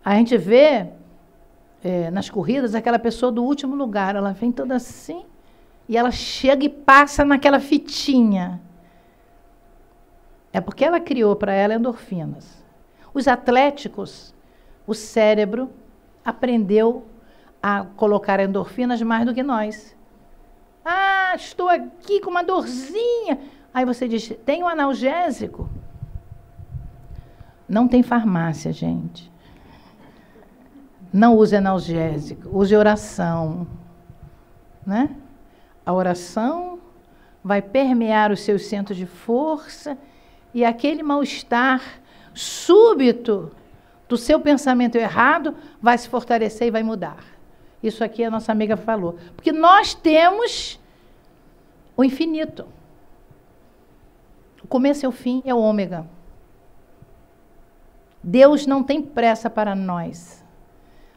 B: A gente vê nas corridas aquela pessoa do último lugar, ela vem toda assim, e ela chega e passa naquela fitinha. É porque ela criou para ela endorfinas. Os atléticos, o cérebro aprendeu a colocar endorfinas mais do que nós. Ah, estou aqui com uma dorzinha. Aí você diz, tem um analgésico? Não tem farmácia, gente. Não use analgésico, use oração. Né? A oração vai permear os seus centros de força e aquele mal-estar súbito do seu pensamento errado vai se fortalecer e vai mudar. Isso aqui a nossa amiga falou. Porque nós temos o infinito. O começo e o fim é o ômega. Deus não tem pressa para nós.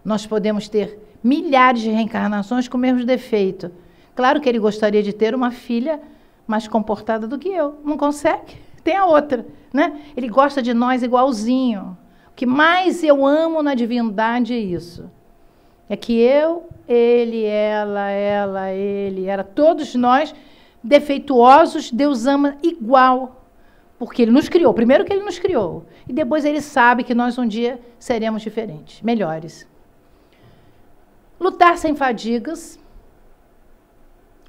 B: Nós podemos ter milhares de reencarnações com o mesmo defeito. Claro que ele gostaria de ter uma filha mais comportada do que eu. Não consegue. Tem a outra, né? Ele gosta de nós igualzinho. O que mais eu amo na divindade é isso. É que eu, ele, ela, ele, todos nós, defeituosos, Deus ama igual. Porque ele nos criou. Primeiro que ele nos criou. E depois ele sabe que nós um dia seremos diferentes, melhores. Lutar sem fadigas,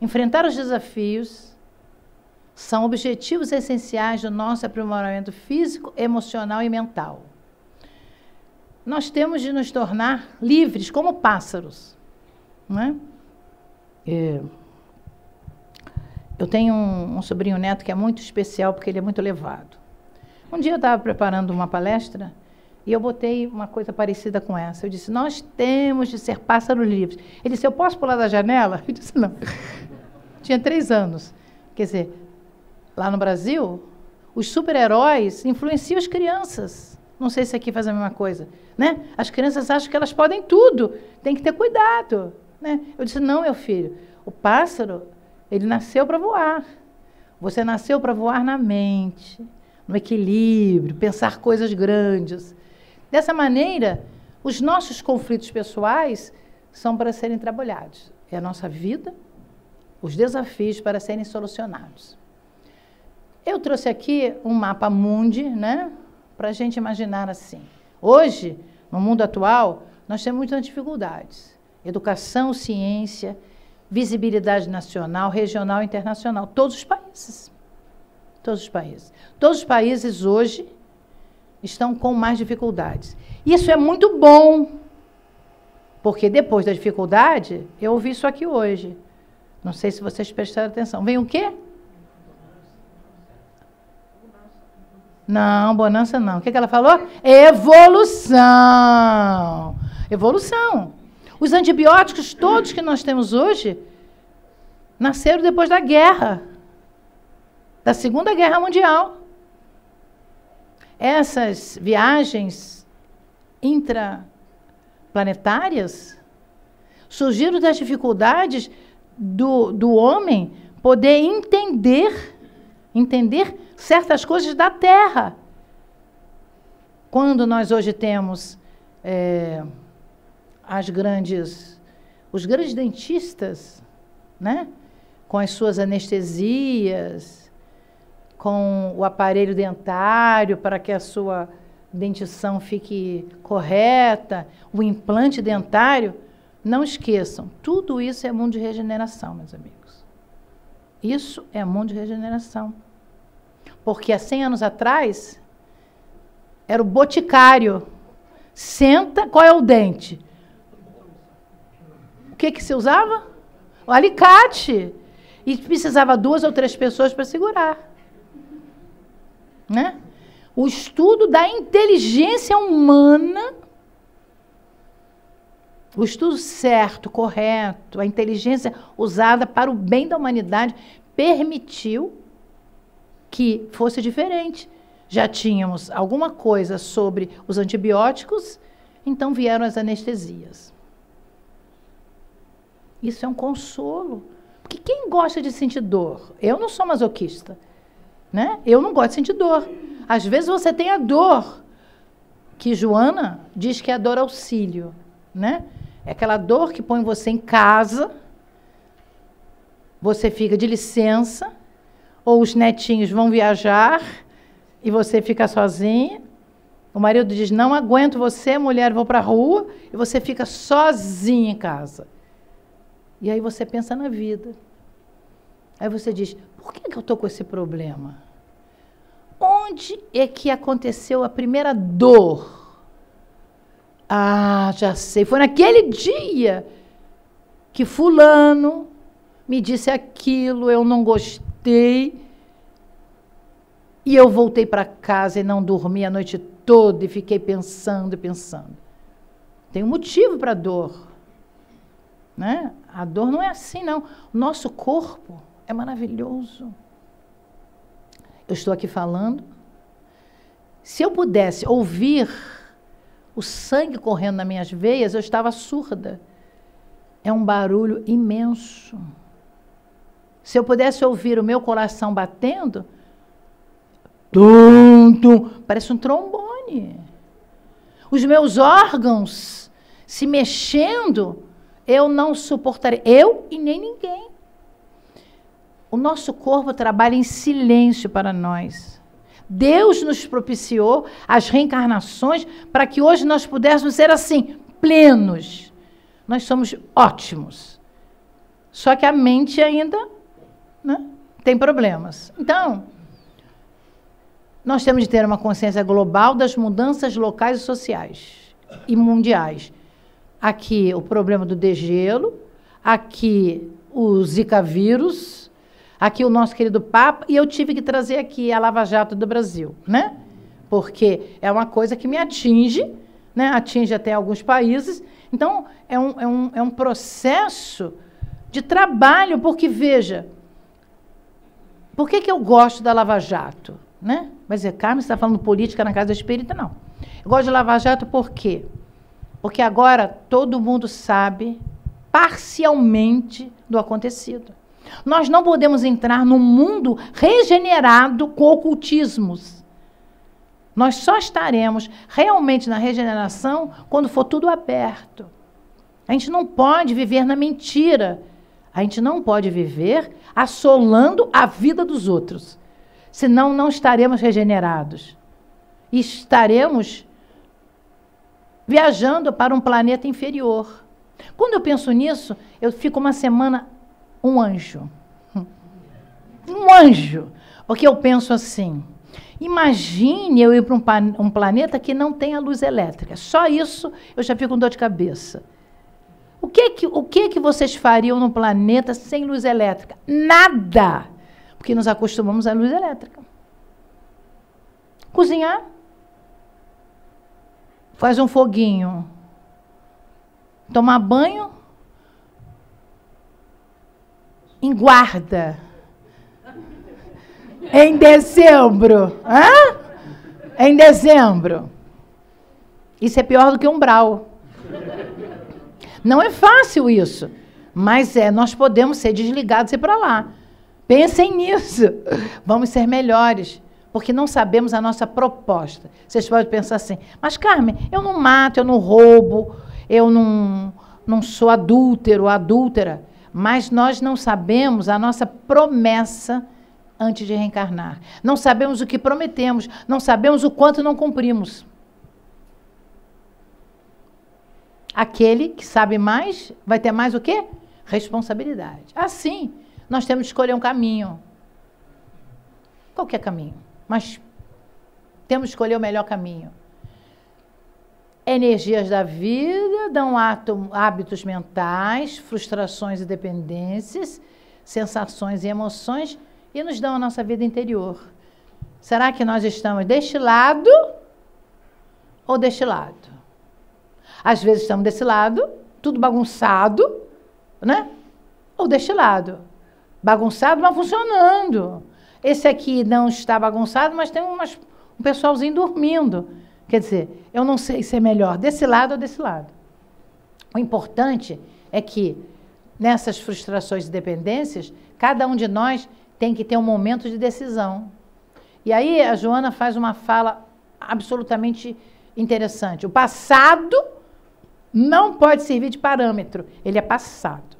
B: enfrentar os desafios, são objetivos essenciais do nosso aprimoramento físico, emocional e mental. Nós temos de nos tornar livres como pássaros. Não é? Eu tenho um sobrinho neto que é muito especial porque ele é muito levado. Um dia eu estava preparando uma palestra e eu botei uma coisa parecida com essa. Eu disse, nós temos de ser pássaros livres. Ele disse, eu posso pular da janela? Eu disse, não. Tinha 3 anos. Quer dizer, lá no Brasil, os super-heróis influenciam as crianças. Não sei se aqui faz a mesma coisa, né? As crianças acham que elas podem tudo, tem que ter cuidado, né? Eu disse, não, meu filho, o pássaro, ele nasceu para voar. Você nasceu para voar na mente, no equilíbrio, pensar coisas grandes. Dessa maneira, os nossos conflitos pessoais são para serem trabalhados. É a nossa vida, os desafios para serem solucionados. Eu trouxe aqui um mapa mundi, né? Para a gente imaginar assim. Hoje, no mundo atual, nós temos muitas dificuldades. Educação, ciência, visibilidade nacional, regional e internacional. Todos os países. Todos os países. Todos os países hoje estão com mais dificuldades. Isso é muito bom, porque depois da dificuldade, eu ouvi isso aqui hoje. Não sei se vocês prestaram atenção. Vem o quê? Não, bonança não. O que ela falou? Evolução. Evolução. Os antibióticos todos que nós temos hoje nasceram depois da guerra, da Segunda Guerra Mundial. Essas viagens intraplanetárias surgiram das dificuldades do homem poder entender certas coisas da Terra. Quando nós hoje temos os grandes dentistas, né? Com as suas anestesias, com o aparelho dentário para que a sua dentição fique correta, o implante dentário, não esqueçam, tudo isso é mundo de regeneração, meus amigos. Isso é mundo de regeneração. Porque há 100 anos atrás, era o boticário. Senta, qual é o dente? O que se usava? O alicate. E precisava 2 ou 3 pessoas para segurar. Né? O estudo da inteligência humana, o estudo certo, correto, a inteligência usada para o bem da humanidade, permitiu que fosse diferente. Já tínhamos alguma coisa sobre os antibióticos, então vieram as anestesias. Isso é um consolo. Porque quem gosta de sentir dor? Eu não sou masoquista, né? Eu não gosto de sentir dor. Às vezes você tem a dor, que Joana diz que é a dor auxílio, né? É aquela dor que põe você em casa, você fica de licença, ou os netinhos vão viajar e você fica sozinha. O marido diz, não aguento você, mulher, vou para a rua, e você fica sozinha em casa. E aí você pensa na vida. Aí você diz, por que eu estou com esse problema? Onde é que aconteceu a primeira dor? Ah, já sei, foi naquele dia que fulano me disse aquilo, eu não gostei, e eu voltei para casa e não dormi a noite toda e fiquei pensando e pensando. Tem um motivo para a dor. né? A dor não é assim, não. O nosso corpo é maravilhoso. Eu estou aqui falando. Se eu pudesse ouvir o sangue correndo nas minhas veias, eu estava surda. É um barulho imenso. Se eu pudesse ouvir o meu coração batendo, tum, tum, parece um trombone. Os meus órgãos se mexendo, eu não suportaria. Eu e nem ninguém. O nosso corpo trabalha em silêncio para nós. Deus nos propiciou as reencarnações para que hoje nós pudéssemos ser assim, plenos. Nós somos ótimos. Só que a mente ainda, né, tem problemas. Então, nós temos de ter uma consciência global das mudanças locais e sociais e mundiais. Aqui o problema do degelo, aqui o Zika vírus, aqui o nosso querido Papa, e eu tive que trazer aqui a Lava Jato do Brasil, né? Porque é uma coisa que me atinge, né? Atinge até alguns países. Então, é um processo de trabalho, porque, veja, por que eu gosto da Lava Jato? Né? Mas Carmen, você está falando política na Casa Espírita? Não. Eu gosto de Lava Jato por quê? Porque agora todo mundo sabe parcialmente do acontecido. Nós não podemos entrar num mundo regenerado com ocultismos. Nós só estaremos realmente na regeneração quando for tudo aberto. A gente não pode viver na mentira. A gente não pode viver assolando a vida dos outros. Senão não estaremos regenerados. E estaremos viajando para um planeta inferior. Quando eu penso nisso, eu fico uma semana um anjo. Um anjo. Porque eu penso assim, imagine eu ir para um planeta que não tenha luz elétrica. Só isso eu já fico com dor de cabeça. O que vocês fariam num planeta sem luz elétrica? Nada! Porque nos acostumamos à luz elétrica. Cozinhar. Faz um foguinho. Tomar banho. Em guarda. Em dezembro. Hã? Em dezembro. Isso é pior do que umbral. Não é fácil isso. Mas nós podemos ser desligados e ir para lá. Pensem nisso. Vamos ser melhores. Porque não sabemos a nossa proposta. Vocês podem pensar assim, mas Carmen, eu não mato, eu não roubo, eu não sou adúltero, adúltera. Mas nós não sabemos a nossa promessa antes de reencarnar. Não sabemos o que prometemos, não sabemos o quanto não cumprimos. Aquele que sabe mais, vai ter mais o quê? Responsabilidade. Assim, nós temos que escolher um caminho. Qualquer caminho. Mas temos que escolher o melhor caminho. Energias da vida dão hábitos mentais, frustrações e dependências, sensações e emoções, e nos dão a nossa vida interior. Será que nós estamos deste lado ou deste lado? Às vezes estamos desse lado, tudo bagunçado, né? Ou deste lado. Bagunçado, mas funcionando. Esse aqui não está bagunçado, mas tem um pessoalzinho dormindo. Quer dizer, eu não sei se é melhor desse lado ou desse lado. O importante é que, nessas frustrações e dependências, cada um de nós tem que ter um momento de decisão. E aí a Joana faz uma fala absolutamente interessante. O passado não pode servir de parâmetro. Ele é passado.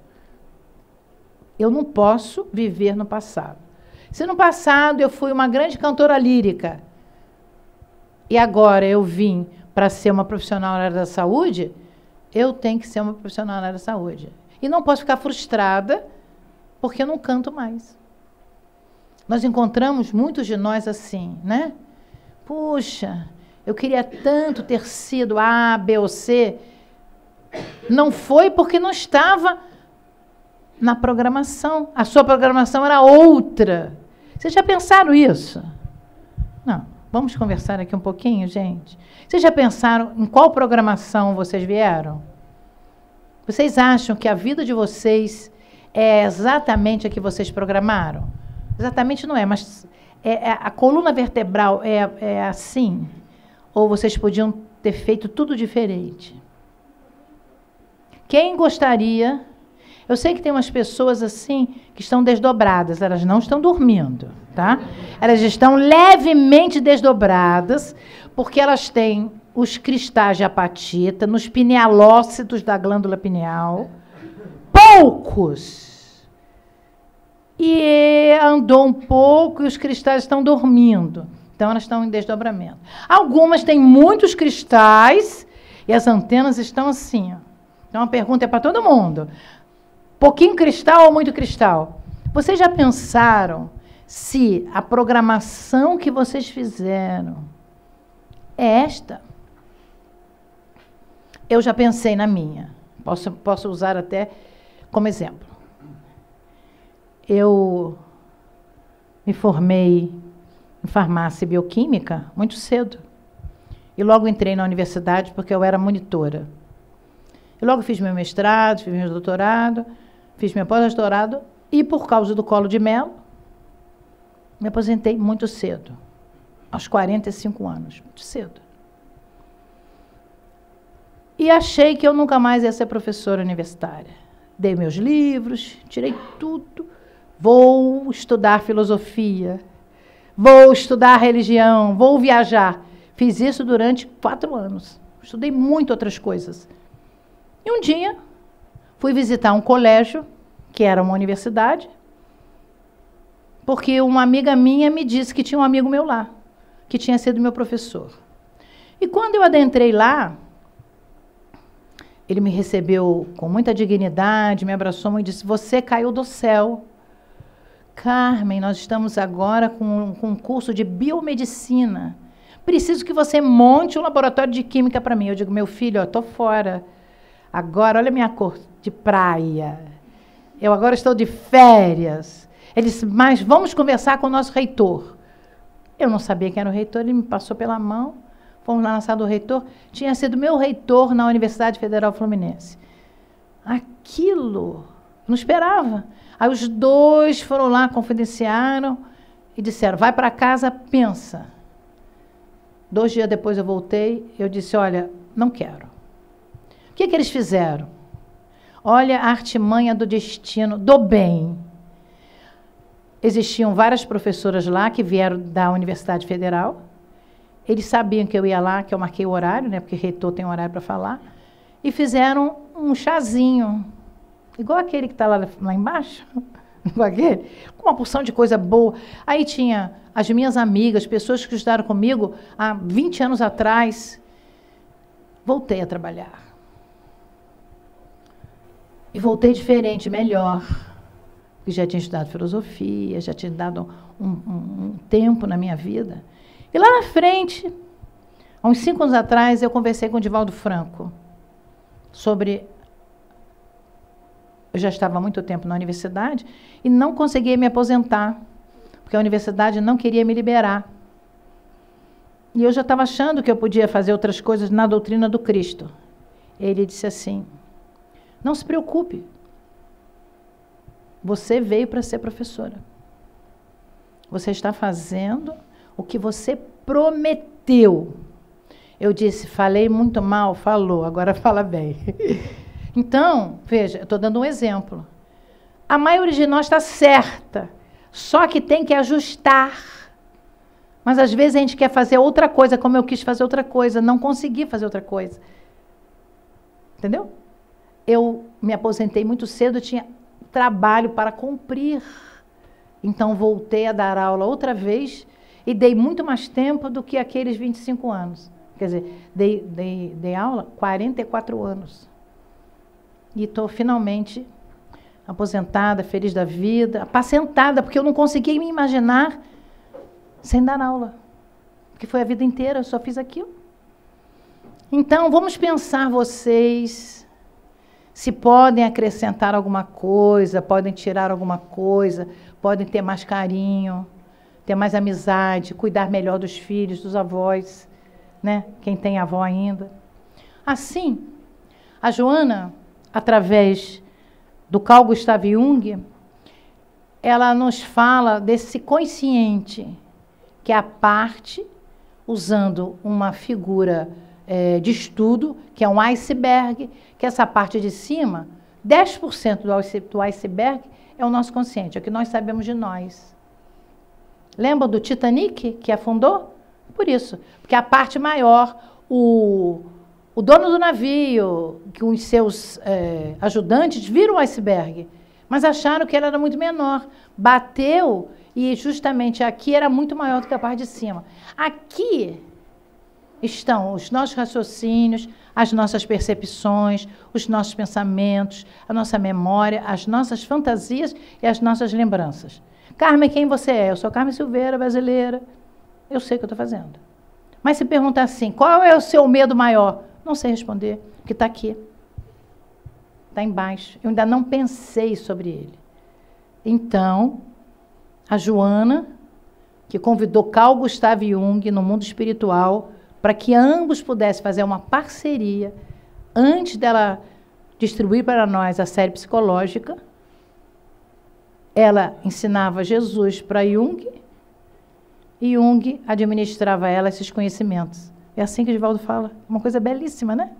B: Eu não posso viver no passado. Se no passado eu fui uma grande cantora lírica e agora eu vim para ser uma profissional na área da saúde, eu tenho que ser uma profissional na área da saúde. E não posso ficar frustrada porque eu não canto mais. Nós encontramos muitos de nós assim, né? Puxa, eu queria tanto ter sido A, B ou C. Não foi porque não estava na programação. A sua programação era outra. Vocês já pensaram isso? Não. Vamos conversar aqui um pouquinho, gente? Vocês já pensaram em qual programação vocês vieram? Vocês acham que a vida de vocês é exatamente a que vocês programaram? Exatamente não é, mas a coluna vertebral é assim? Ou vocês podiam ter feito tudo diferente? Quem gostaria... Eu sei que tem umas pessoas assim que estão desdobradas, elas não estão dormindo, tá? Elas estão levemente desdobradas, porque elas têm os cristais de apatita nos pinealócitos da glândula pineal, poucos. E andou um pouco e os cristais estão dormindo. Então, elas estão em desdobramento. Algumas têm muitos cristais e as antenas estão assim. Ó. Então, a pergunta é para todo mundo. Pouquinho cristal ou muito cristal? Vocês já pensaram se a programação que vocês fizeram é esta? Eu já pensei na minha. Posso usar até como exemplo. Eu me formei em farmácia e bioquímica muito cedo. E logo entrei na universidade porque eu era monitora. E logo fiz meu mestrado, fiz meu doutorado, fiz meu pós-doutorado e, por causa do colo de mel, me aposentei muito cedo, aos 45 anos, muito cedo. E achei que eu nunca mais ia ser professora universitária. Dei meus livros, tirei tudo. Vou estudar filosofia, vou estudar religião, vou viajar. Fiz isso durante 4 anos. Estudei muito outras coisas. E um dia, fui visitar um colégio, que era uma universidade, porque uma amiga minha me disse que tinha um amigo meu lá, que tinha sido meu professor. E quando eu adentrei lá, ele me recebeu com muita dignidade, me abraçou e disse: "Você caiu do céu. Carmen, nós estamos agora com um curso de biomedicina. Preciso que você monte um laboratório de química para mim." Eu digo: "Meu filho, estou fora. Agora, olha a minha cor de praia. Eu agora estou de férias." Ele disse: "Mas vamos conversar com o nosso reitor." Eu não sabia quem era o reitor, ele me passou pela mão. Fomos lá na sala do reitor. Tinha sido meu reitor na Universidade Federal Fluminense. Aquilo, não esperava. Aí os dois foram lá, confidenciaram e disseram: "Vai para casa, pensa." 2 dias depois eu voltei, eu disse: "Olha, não quero." O que eles fizeram? Olha a artimanha do destino, do bem. Existiam várias professoras lá que vieram da Universidade Federal. Eles sabiam que eu ia lá, que eu marquei o horário, né, porque reitor tem horário para falar, e fizeram um chazinho, igual aquele que está lá embaixo, igual aquele, com uma porção de coisa boa. Aí tinha as minhas amigas, pessoas que estudaram comigo há 20 anos atrás. Voltei a trabalhar. E voltei diferente, melhor. Porque já tinha estudado filosofia, já tinha dado um tempo na minha vida. E lá na frente, há uns 5 anos atrás, eu conversei com o Divaldo Franco sobre... Eu já estava há muito tempo na universidade e não conseguia me aposentar, porque a universidade não queria me liberar. E eu já estava achando que eu podia fazer outras coisas na doutrina do Cristo. Ele disse assim: "Não se preocupe, você veio para ser professora. Você está fazendo o que você prometeu." Eu disse: "Falei muito mal?" "Falou, agora fala bem." Então, veja, eu estou dando um exemplo. A maioria de nós está certa, só que tem que ajustar. Mas às vezes a gente quer fazer outra coisa, como eu quis fazer outra coisa, não consegui fazer outra coisa. Entendeu? Eu me aposentei muito cedo, tinha trabalho para cumprir. Então voltei a dar aula outra vez e dei muito mais tempo do que aqueles 25 anos. Quer dizer, dei aula 44 anos. E estou finalmente aposentada, feliz da vida, apacentada, porque eu não consegui me imaginar sem dar aula. Porque foi a vida inteira, eu só fiz aquilo. Então, vamos pensar vocês se podem acrescentar alguma coisa, podem tirar alguma coisa, podem ter mais carinho, ter mais amizade, cuidar melhor dos filhos, dos avós, né? Quem tem avó ainda. Assim, a Joana através do Carl Gustav Jung, ela nos fala desse consciente, que é a parte, usando uma figura de estudo, que é um iceberg, que essa parte de cima, 10% do iceberg é o nosso consciente, é o que nós sabemos de nós. Lembra do Titanic, que afundou? Por isso, porque a parte maior, o dono do navio, que os seus ajudantes viram o iceberg, mas acharam que ele era muito menor. Bateu e justamente aqui era muito maior do que a parte de cima. Aqui estão os nossos raciocínios, as nossas percepções, os nossos pensamentos, a nossa memória, as nossas fantasias e as nossas lembranças. Carmen, quem você é? Eu sou Carmen Silveira, brasileira. Eu sei o que eu estou fazendo. Mas se perguntar assim, qual é o seu medo maior? Não sei responder, porque está aqui. Está embaixo. Eu ainda não pensei sobre ele. Então, a Joana, que convidou Carl Gustav Jung no mundo espiritual, para que ambos pudessem fazer uma parceria, antes dela distribuir para nós a série psicológica, ela ensinava Jesus para Jung, e Jung administrava a ela esses conhecimentos. É assim que o Divaldo fala, uma coisa belíssima, né?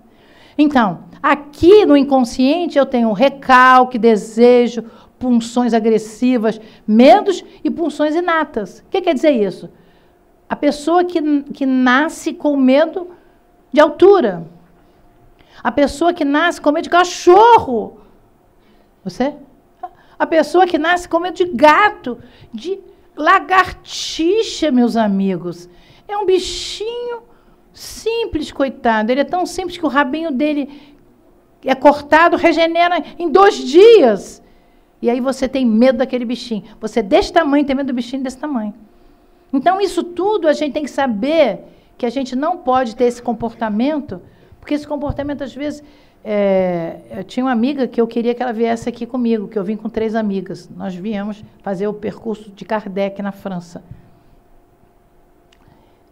B: Então, aqui no inconsciente eu tenho recalque, desejo, pulsões agressivas, medos e pulsões inatas. O que quer dizer isso? A pessoa que nasce com medo de altura. A pessoa que nasce com medo de cachorro. Você? A pessoa que nasce com medo de gato, de lagartixa, meus amigos. É um bichinho simples, coitado. Ele é tão simples que o rabinho dele é cortado, regenera em 2 dias. E aí você tem medo daquele bichinho. Você desse tamanho tem medo do bichinho desse tamanho. Então, isso tudo a gente tem que saber que a gente não pode ter esse comportamento, porque esse comportamento, às vezes... eu tinha uma amiga que eu queria que ela viesse aqui comigo, que eu vim com 3 amigas. Nós viemos fazer o percurso de Kardec na França.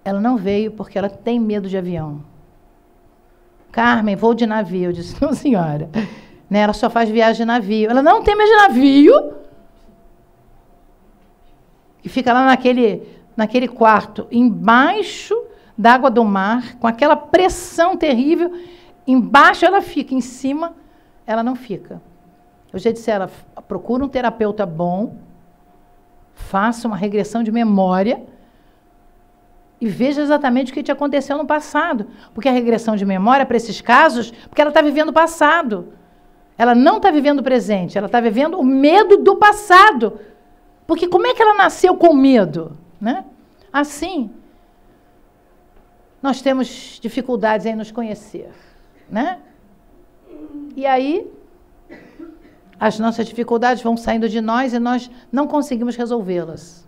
B: Ela não veio porque ela tem medo de avião. Carmen, vou de navio. Eu disse, não, senhora. Né, ela só faz viagem de navio. Ela não tem medo de navio. E fica lá naquele quarto, embaixo da água do mar, com aquela pressão terrível. Embaixo ela fica, em cima ela não fica. Eu já disse a ela, procura um terapeuta bom, faça uma regressão de memória e veja exatamente o que te aconteceu no passado. Porque a regressão de memória, para esses casos, porque ela está vivendo o passado. Ela não está vivendo o presente, ela está vivendo o medo do passado. Porque como é que ela nasceu com medo? Né? Assim, nós temos dificuldades em nos conhecer. Né? E aí, as nossas dificuldades vão saindo de nós e nós não conseguimos resolvê-las.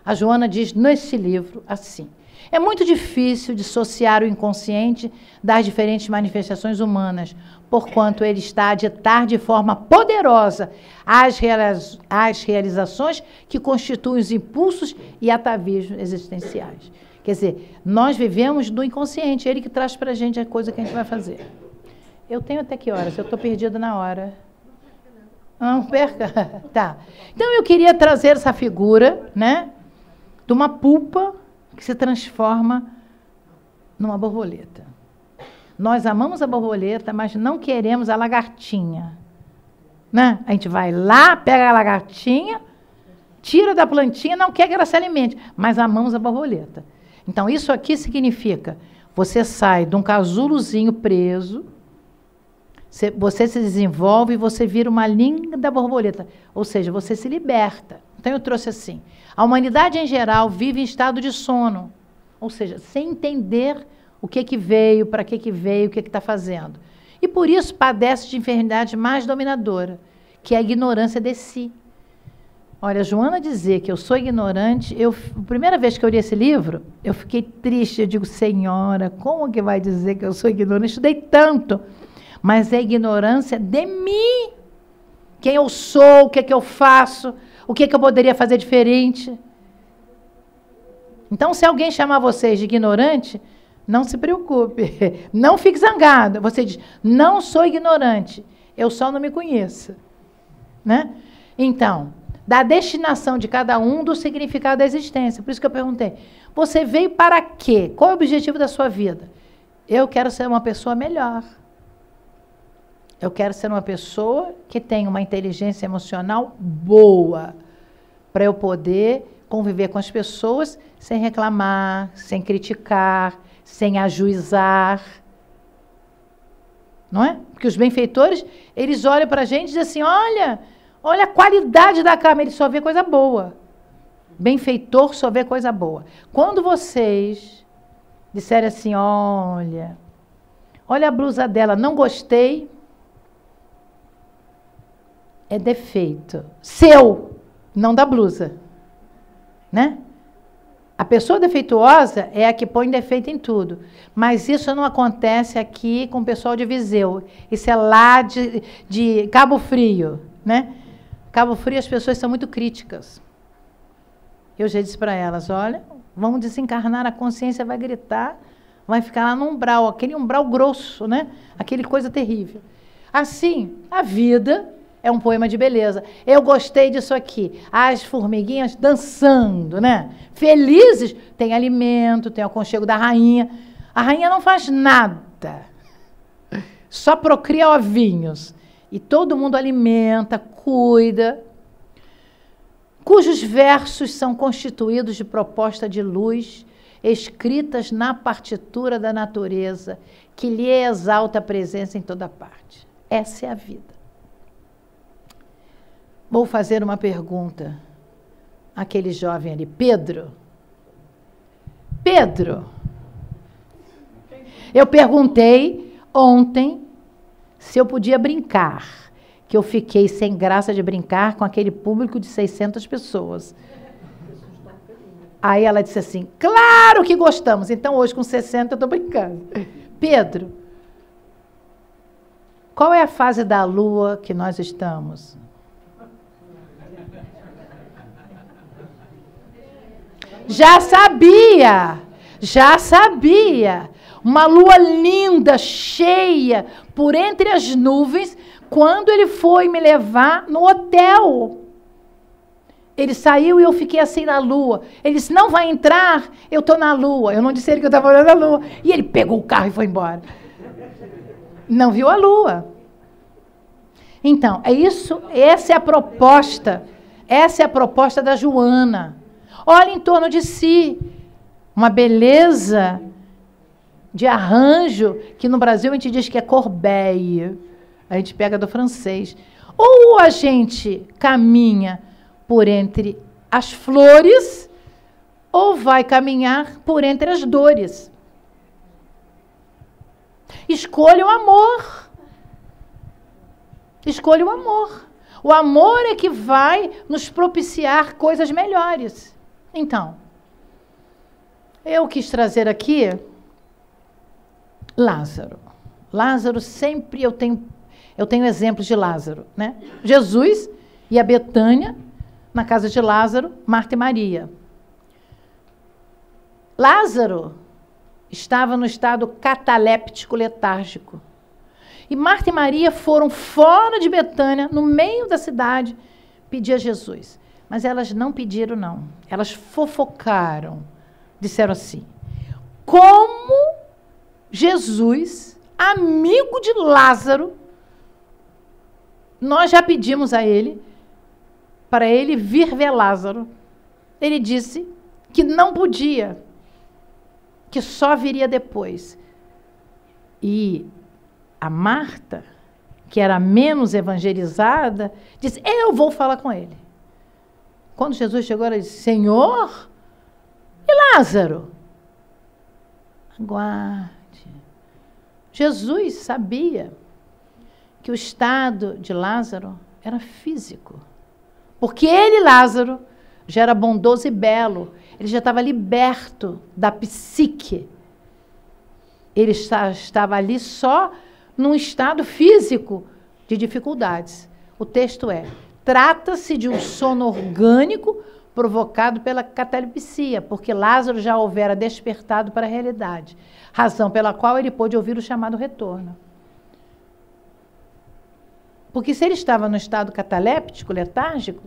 B: A Joana diz neste livro assim: é muito difícil dissociar o inconsciente das diferentes manifestações humanas, porquanto ele está a ditar de forma poderosa as realizações que constituem os impulsos e atavismos existenciais. Quer dizer, nós vivemos do inconsciente, ele que traz para a gente a coisa que a gente vai fazer. Eu tenho até que horas? Eu estou perdida na hora. Não perca? Tá. Então, eu queria trazer essa figura, né, de uma pupa que se transforma numa borboleta. Nós amamos a borboleta, mas não queremos a lagartinha. Né? A gente vai lá, pega a lagartinha, tira da plantinha, não quer que ela se alimente, mas amamos a borboleta. Então, isso aqui significa, você sai de um casulozinho preso, você se desenvolve e você vira uma linda borboleta. Ou seja, você se liberta. Então, eu trouxe assim, a humanidade em geral vive em estado de sono. Ou seja, sem entender o que veio, para que veio, o que está fazendo. E por isso padece de enfermidade mais dominadora, que é a ignorância de si. Olha, Joana dizer que eu sou ignorante, a primeira vez que eu li esse livro, eu fiquei triste. Eu digo, senhora, como que vai dizer que eu sou ignorante? Eu estudei tanto. Mas é ignorância de mim. Quem eu sou, o que eu faço, o que eu poderia fazer diferente. Então, se alguém chamar vocês de ignorante, não se preocupe. Não fique zangado. Você diz, não sou ignorante. eu só não me conheço, né? Então, da destinação de cada um, do significado da existência. Por isso que eu perguntei, você veio para quê? Qual é o objetivo da sua vida? Eu quero ser uma pessoa melhor. Eu quero ser uma pessoa que tenha uma inteligência emocional boa, para eu poder conviver com as pessoas sem reclamar, sem criticar, sem ajuizar. Não é? Porque os benfeitores, eles olham para a gente e dizem assim, olha a qualidade da cama, ele só vê coisa boa. Benfeitor só vê coisa boa. Quando vocês disserem assim, olha a blusa dela, não gostei, é defeito seu, não da blusa, né? A pessoa defeituosa é a que põe defeito em tudo, mas isso não acontece aqui com o pessoal de Viseu, isso é lá de Cabo Frio, né? Cabo Frio as pessoas são muito críticas. Eu já disse para elas, olha, vamos desencarnar, a consciência vai gritar, vai ficar lá no umbral, aquele umbral grosso, né? Aquele coisa terrível. Assim, a vida é um poema de beleza. Eu gostei disso aqui. As formiguinhas dançando, né? Felizes. Tem alimento, tem o aconchego da rainha. A rainha não faz nada. Só procria ovinhos. E todo mundo alimenta, cuida. Cujos versos são constituídos de proposta de luz, escritas na partitura da natureza, que lhe exalta a presença em toda parte. Essa é a vida. Vou fazer uma pergunta àquele jovem ali, Pedro. Pedro, eu perguntei ontem se eu podia brincar, que eu fiquei sem graça de brincar com aquele público de 600 pessoas. Aí ela disse assim, claro que gostamos, então hoje com 60 eu estou brincando. Pedro, qual é a fase da Lua que nós estamos? Já sabia. Uma lua linda, cheia, por entre as nuvens, quando ele foi me levar no hotel. Ele saiu e eu fiquei assim na lua. Ele disse, não vai entrar, eu estou na lua. Eu não disse a ele que eu estava olhando a lua. E ele pegou o carro e foi embora. Não viu a lua. Então, é isso, essa é a proposta. Essa é a proposta da Joana. Olha em torno de si, uma beleza de arranjo, que no Brasil a gente diz que é corbeille, a gente pega do francês. Ou a gente caminha por entre as flores, ou vai caminhar por entre as dores. Escolha o amor. Escolha o amor. O amor é que vai nos propiciar coisas melhores. Então, eu quis trazer aqui Lázaro. Lázaro sempre eu tenho exemplos de Lázaro, né? Jesus e a Betânia, na casa de Lázaro, Marta e Maria. Lázaro estava no estado cataléptico letárgico. E Marta e Maria foram fora de Betânia, no meio da cidade, pedir a Jesus. Mas elas não pediram, não. Elas fofocaram. Disseram assim, como Jesus, amigo de Lázaro, nós já pedimos a ele, para ele vir ver Lázaro. Ele disse que não podia, que só viria depois. E a Marta, que era menos evangelizada, disse, eu vou falar com ele. Quando Jesus chegou, ela disse, Senhor, e Lázaro? Aguarde. Jesus sabia que o estado de Lázaro era físico. Porque ele, Lázaro, já era bondoso e belo. Ele já estava liberto da psique. Ele estava ali só num estado físico de dificuldades. O texto é, trata-se de um sono orgânico provocado pela catalepsia, porque Lázaro já houvera despertado para a realidade, razão pela qual ele pôde ouvir o chamado retorno. Porque se ele estava no estado cataléptico, letárgico,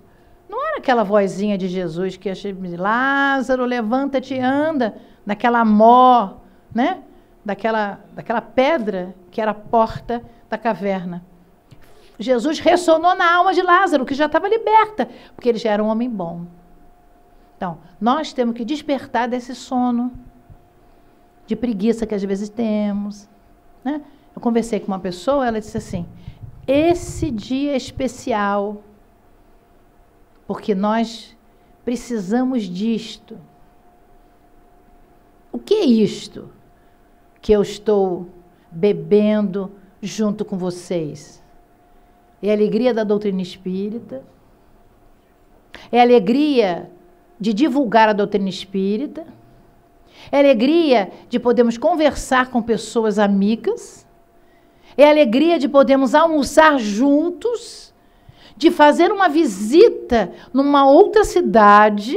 B: não era aquela vozinha de Jesus que ia dizer, Lázaro, levanta-te e anda, daquela mó, né? Daquela pedra que era a porta da caverna. Jesus ressonou na alma de Lázaro, que já estava liberta, porque ele já era um homem bom. Então, nós temos que despertar desse sono de preguiça que às vezes temos, né? Eu conversei com uma pessoa, ela disse assim, esse dia é especial, porque nós precisamos disto. O que é isto que eu estou bebendo junto com vocês? É a alegria da doutrina espírita, é a alegria de divulgar a doutrina espírita, é a alegria de podermos conversar com pessoas amigas, é a alegria de podermos almoçar juntos, de fazer uma visita numa outra cidade,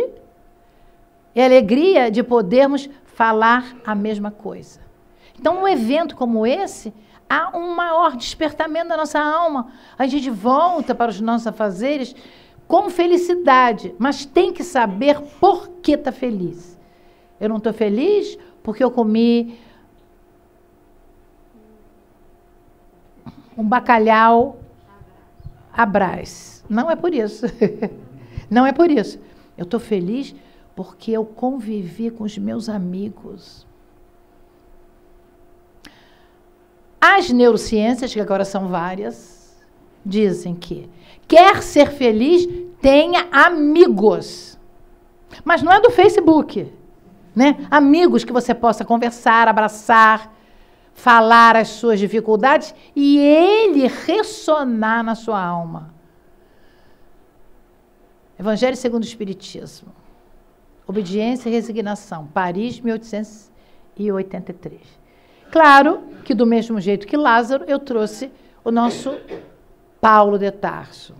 B: é a alegria de podermos falar a mesma coisa. Então, num evento como esse, há um maior despertamento da nossa alma. A gente volta para os nossos afazeres com felicidade, mas tem que saber por que está feliz. Eu não estou feliz porque eu comi um bacalhau à Brás. Não é por isso. Não é por isso. Eu estou feliz porque eu convivi com os meus amigos. As neurociências, que agora são várias, dizem que quer ser feliz, tenha amigos. Mas não é do Facebook, né? Amigos que você possa conversar, abraçar, falar as suas dificuldades e ele ressonar na sua alma. Evangelho segundo o Espiritismo. Obediência e resignação. Paris, 1883. Claro que do mesmo jeito que Lázaro, eu trouxe o nosso Paulo de Tarso.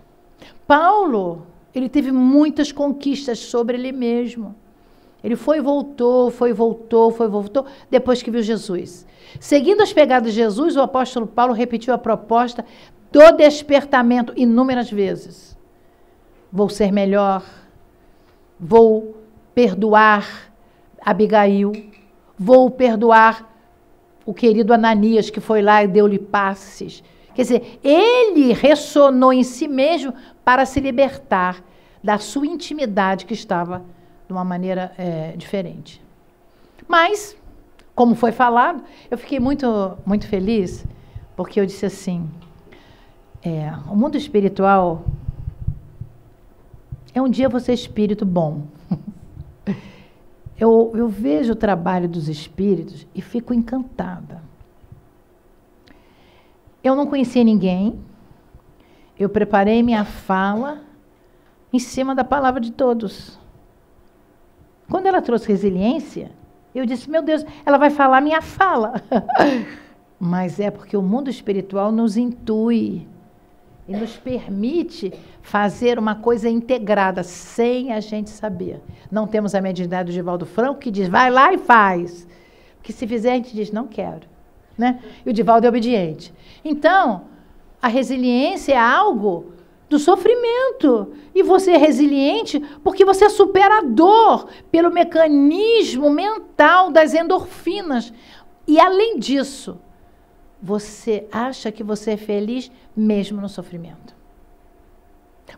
B: Paulo, ele teve muitas conquistas sobre ele mesmo. Ele foi e voltou, depois que viu Jesus. Seguindo as pegadas de Jesus, o apóstolo Paulo repetiu a proposta do despertamento inúmeras vezes. Vou ser melhor, vou perdoar Abigail, vou perdoar o querido Ananias, que foi lá e deu-lhe passes. Quer dizer, ele ressonou em si mesmo para se libertar da sua intimidade que estava de uma maneira diferente. Mas, como foi falado, eu fiquei muito, muito feliz, porque eu disse assim, o mundo espiritual é um dia você espírito bom. Eu vejo o trabalho dos espíritos e fico encantada. Eu não conhecia ninguém, eu preparei minha fala em cima da palavra de todos. Quando ela trouxe resiliência, eu disse, meu Deus, ela vai falar minha fala. Mas é porque o mundo espiritual nos intui e nos permite fazer uma coisa integrada, sem a gente saber. Não temos a mediunidade do Divaldo Franco, que diz, vai lá e faz. Porque se fizer, a gente diz, não quero. Né? E o Divaldo é obediente. Então, a resiliência é algo do sofrimento. E você é resiliente porque você supera a dor pelo mecanismo mental das endorfinas. E, além disso, você acha que você é feliz mesmo no sofrimento.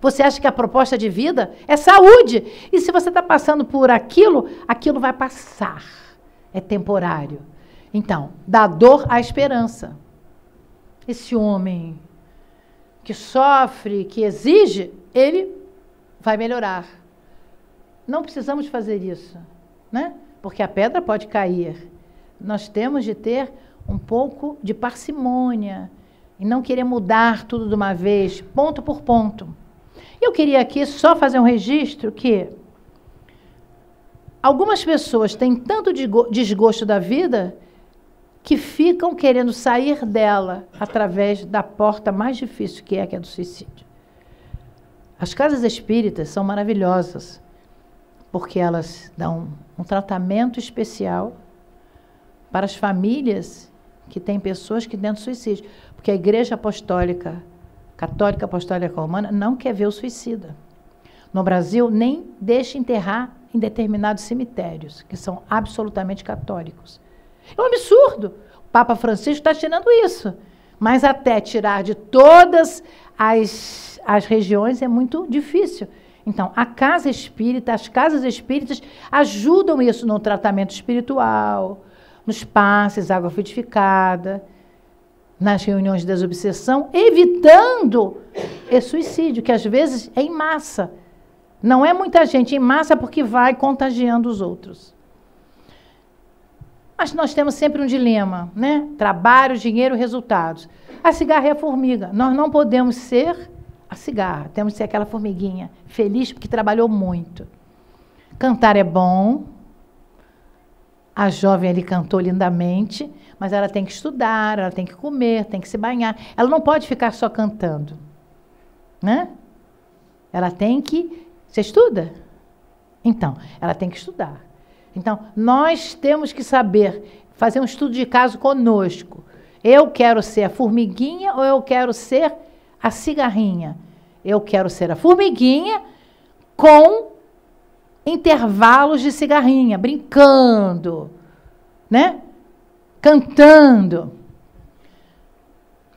B: Você acha que a proposta de vida é saúde. E se você está passando por aquilo, aquilo vai passar. É temporário. Então, da dor à esperança. Esse homem que sofre, que exige, ele vai melhorar. Não precisamos fazer isso, né? Porque a pedra pode cair. Nós temos de ter um pouco de parcimônia e não querer mudar tudo de uma vez, ponto por ponto. Eu queria aqui só fazer um registro que algumas pessoas têm tanto desgosto da vida que ficam querendo sair dela através da porta mais difícil que é a do suicídio. As casas espíritas são maravilhosas porque elas dão um tratamento especial para as famílias que têm pessoas que tentam suicídio. Porque a Igreja Apostólica Católica Apostólica Romana não quer ver o suicida. No Brasil, nem deixa enterrar em determinados cemitérios, que são absolutamente católicos. É um absurdo. O Papa Francisco está tirando isso. Mas até tirar de todas as regiões é muito difícil. Então, a casa espírita, as casas espíritas ajudam isso no tratamento espiritual, nos passes, água frutificada, nas reuniões de desobsessão, evitando esse suicídio, que às vezes é em massa. Não é muita gente em massa porque vai contagiando os outros. Mas nós temos sempre um dilema, né? Trabalho, dinheiro, resultados. A cigarra é a formiga. Nós não podemos ser a cigarra. Temos que ser aquela formiguinha feliz porque trabalhou muito. Cantar é bom. A jovem ali cantou lindamente, mas ela tem que estudar, ela tem que comer, tem que se banhar. Ela não pode ficar só cantando, né? Ela tem que... Você estuda? Então, ela tem que estudar. Então, nós temos que saber fazer um estudo de caso conosco. Eu quero ser a formiguinha ou eu quero ser a cigarrinha? Eu quero ser a formiguinha com intervalos de cigarrinha, brincando, né? Cantando.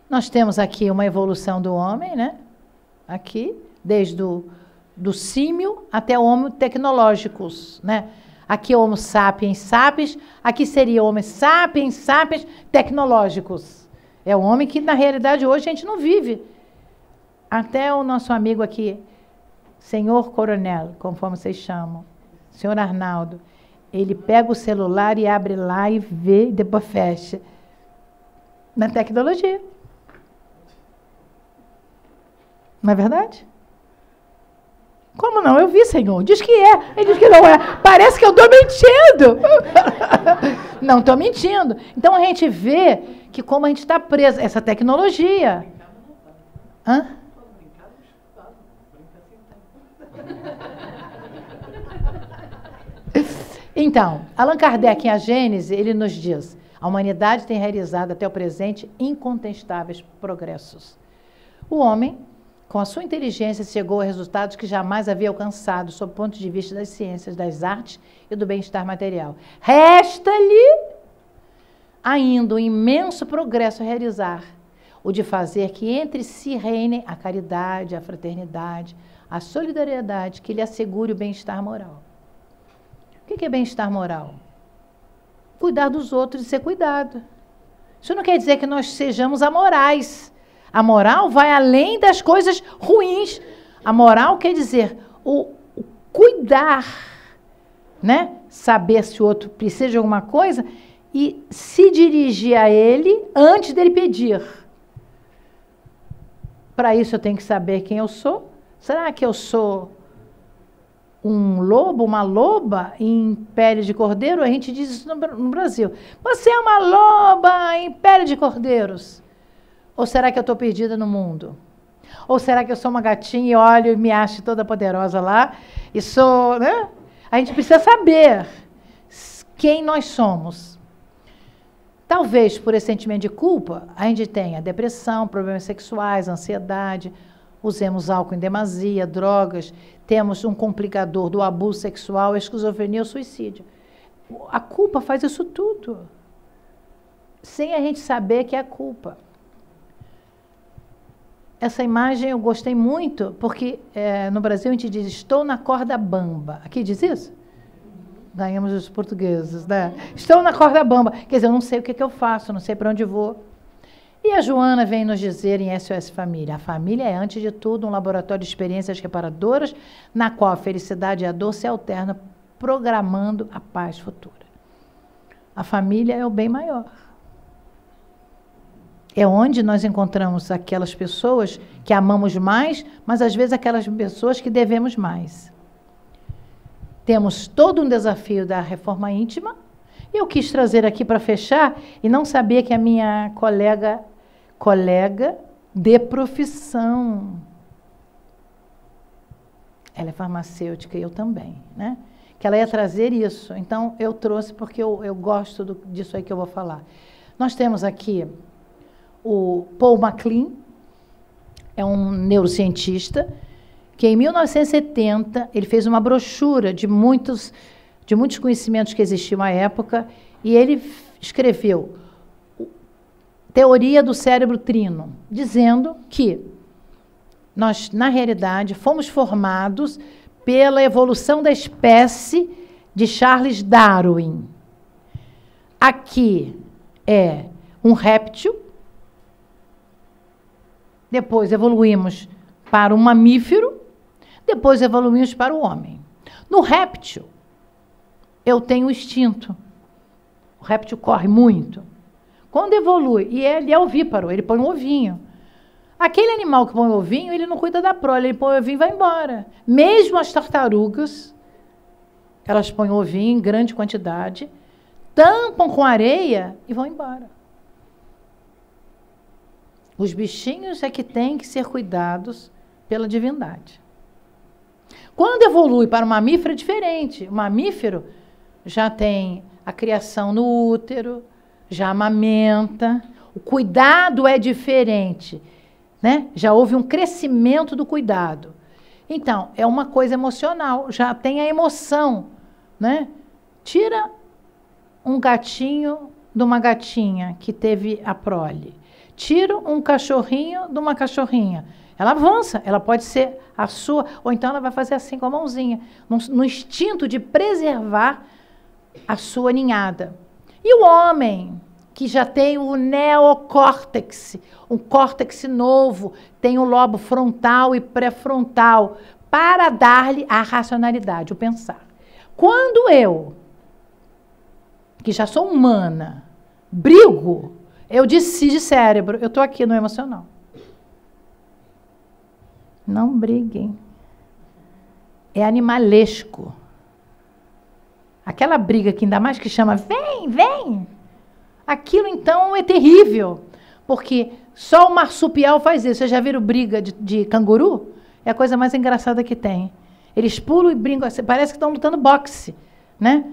B: Nós temos aqui uma evolução do homem, né? Aqui, desde do símio até o homo tecnológicos, né? Aqui é Homo sapiens sapiens, aqui seria Homo sapiens sapiens tecnológicos. É o homem que, na realidade, hoje a gente não vive. Até o nosso amigo aqui, senhor coronel, conforme vocês chamam, senhor Arnaldo, ele pega o celular e abre lá e vê, e depois fecha. Na tecnologia. Não é verdade? Como não? Eu vi, senhor. Diz que é. Ele diz que não é. Parece que eu estou mentindo. Não estou mentindo. Então a gente vê que como a gente está preso. Essa tecnologia. Hã? Então, Allan Kardec, em A Gênese, ele nos diz: a humanidade tem realizado até o presente incontestáveis progressos. O homem, com a sua inteligência, chegou a resultados que jamais havia alcançado, sob o ponto de vista das ciências, das artes e do bem-estar material. Resta-lhe ainda um imenso progresso a realizar, o de fazer que entre si reinem a caridade, a fraternidade, a solidariedade, que lhe assegure o bem-estar moral. O que é bem-estar moral? Cuidar dos outros e ser cuidado. Isso não quer dizer que nós sejamos amorais. A moral vai além das coisas ruins. A moral quer dizer o cuidar, né? Saber se o outro precisa de alguma coisa e se dirigir a ele antes dele pedir. Para isso eu tenho que saber quem eu sou. Será que eu sou um lobo, uma loba em pele de cordeiro? A gente diz isso no Brasil. Você é uma loba em pele de cordeiros. Ou será que eu estou perdida no mundo? Ou será que eu sou uma gatinha e olho e me acho toda poderosa lá? E sou, né? A gente precisa saber quem nós somos. Talvez por esse sentimento de culpa, a gente tenha depressão, problemas sexuais, ansiedade, usemos álcool em demasia, drogas, temos um complicador do abuso sexual, esquizofrenia ou suicídio. A culpa faz isso tudo, sem a gente saber que é a culpa. Essa imagem eu gostei muito, porque no Brasil a gente diz, estou na corda bamba. Aqui diz isso? Ganhamos os portugueses, né? Estou na corda bamba. Quer dizer, eu não sei o que eu faço, não sei para onde vou. E a Joana vem nos dizer em SOS Família, a família é, antes de tudo, um laboratório de experiências reparadoras, na qual a felicidade e a dor se alternam, programando a paz futura. A família é o bem maior. É onde nós encontramos aquelas pessoas que amamos mais, mas às vezes aquelas pessoas que devemos mais. Temos todo um desafio da reforma íntima. Eu quis trazer aqui para fechar e não sabia que a minha colega de profissão, ela é farmacêutica e eu também, né? Que ela ia trazer isso. Então, eu trouxe porque eu gosto disso aí que eu vou falar. Nós temos aqui o Paul MacLean, é um neurocientista que em 1970 ele fez uma brochura de muitos conhecimentos que existiam à época e ele escreveu Teoria do Cérebro Trino, dizendo que nós, na realidade, fomos formados pela evolução da espécie de Charles Darwin. Aqui é um réptil, depois evoluímos para um mamífero, depois evoluímos para o homem. No réptil, eu tenho instinto. O réptil corre muito. Quando evolui, e ele é ovíparo, ele põe um ovinho. Aquele animal que põe o ovinho, ele não cuida da prole, ele põe o ovinho e vai embora. Mesmo as tartarugas, elas põem o ovinho em grande quantidade, tampam com areia e vão embora. Os bichinhos é que têm que ser cuidados pela divindade. Quando evolui para o mamífero é diferente. O mamífero já tem a criação no útero, já amamenta, o cuidado é diferente, né? Já houve um crescimento do cuidado. Então, é uma coisa emocional, já tem a emoção, né? Tira um gatinho de uma gatinha que teve a prole. Tira um cachorrinho de uma cachorrinha. Ela avança, ela pode ser a sua, ou então ela vai fazer assim com a mãozinha, no instinto de preservar a sua ninhada. E o homem, que já tem o neocórtex, um córtex novo, tem o lobo frontal e pré-frontal, para dar-lhe a racionalidade, o pensar. Quando eu, que já sou humana, brigo, eu disse de cérebro, eu estou aqui no emocional. Não briguem. É animalesco. Aquela briga que ainda mais que chama, vem, vem. Aquilo, então, é terrível. Porque só o marsupial faz isso. Vocês já viram briga de canguru? É a coisa mais engraçada que tem. Eles pulam e brincam, parece que estão lutando boxe, né?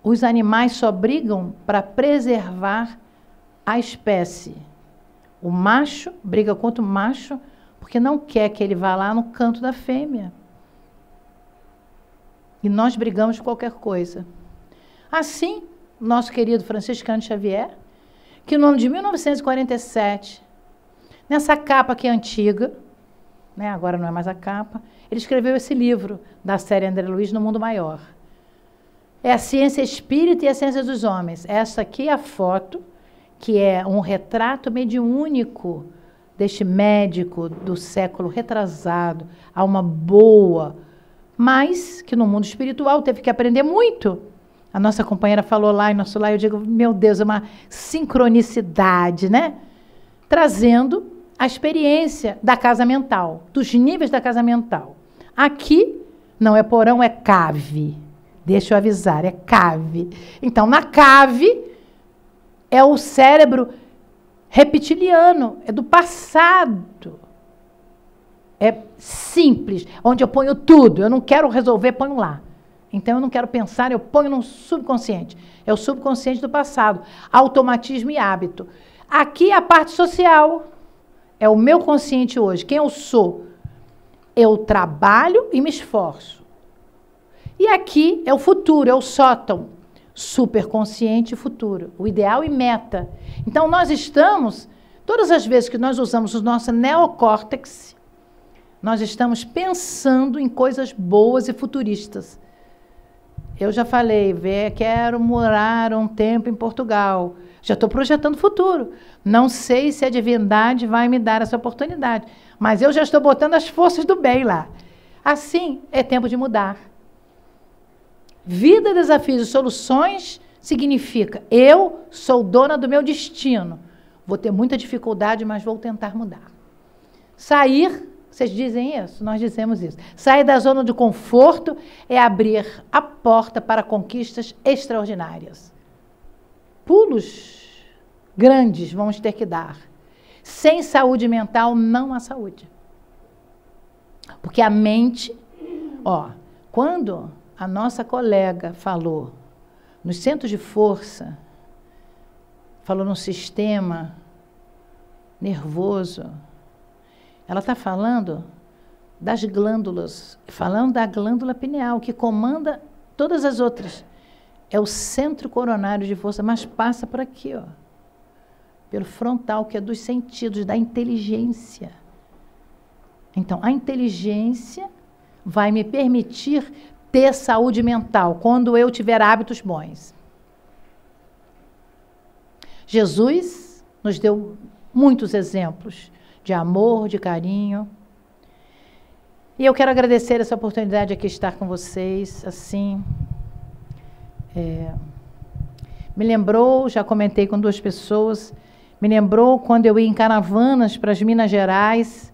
B: Os animais só brigam para preservar a espécie. O macho briga contra o macho porque não quer que ele vá lá no canto da fêmea. E nós brigamos por qualquer coisa. Assim, nosso querido Franciscano Xavier, que no ano de 1947, nessa capa que é antiga, né, agora não é mais a capa, ele escreveu esse livro da série André Luiz, No Mundo Maior. É a ciência espírita e a ciência dos homens. Essa aqui é a foto, que é um retrato mediúnico deste médico do século retrasado, alma boa, mas que no mundo espiritual teve que aprender muito. A nossa companheira falou lá, e nosso lá, eu digo, meu Deus, é uma sincronicidade, né? Trazendo a experiência da casa mental, dos níveis da casa mental. Aqui não é porão, é cave. Deixa eu avisar, é cave. Então, na cave é o cérebro reptiliano, é do passado. É simples, onde eu ponho tudo. Eu não quero resolver, ponho lá. Então, eu não quero pensar, eu ponho no subconsciente. É o subconsciente do passado. Automatismo e hábito. Aqui é a parte social. É o meu consciente hoje. Quem eu sou? Eu trabalho e me esforço. E aqui é o futuro, é o sótão. Superconsciente e futuro. O ideal e meta. Então, nós estamos, todas as vezes que nós usamos o nosso neocórtex, nós estamos pensando em coisas boas e futuristas. Eu já falei, quero morar um tempo em Portugal. Já estou projetando o futuro. Não sei se a divindade vai me dar essa oportunidade, mas eu já estou botando as forças do bem lá. Assim, é tempo de mudar. Vida, desafios e soluções significa eu sou dona do meu destino. Vou ter muita dificuldade, mas vou tentar mudar. Sair, vocês dizem isso? Nós dizemos isso. Sair da zona de conforto é abrir a porta para conquistas extraordinárias. Pulos grandes vamos ter que dar. Sem saúde mental, não há saúde. Porque a mente, quando a nossa colega falou nos centros de força, falou no sistema nervoso, ela está falando das glândulas, falando da glândula pineal, que comanda todas as outras. É o centro coronário de força, mas passa por aqui, ó, pelo frontal, que é dos sentidos, da inteligência. Então, a inteligência vai me permitir ter saúde mental quando eu tiver hábitos bons. Jesus nos deu muitos exemplos de amor, de carinho. E eu quero agradecer essa oportunidade de aqui estar com vocês, assim. Me lembrou, já comentei com 2 pessoas, me lembrou quando eu ia em caravanas para as Minas Gerais,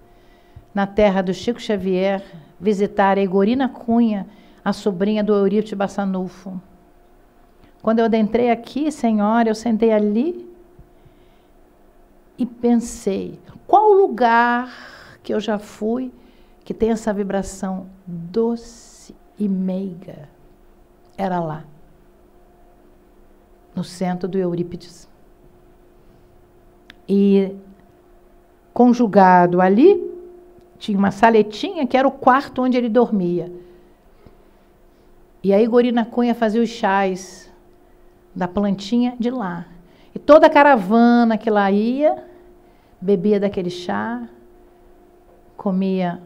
B: na terra do Chico Xavier, visitar a Egorina Cunha, a sobrinha do Eurípides Bassanufo. Quando eu adentrei aqui, senhora, eu sentei ali e pensei, qual lugar que eu já fui que tem essa vibração doce e meiga? Era lá, no centro do Eurípides. E conjugado ali, tinha uma saletinha que era o quarto onde ele dormia. E aí Egorina Cunha fazia os chás da plantinha de lá. E toda a caravana que lá ia, bebia daquele chá, comia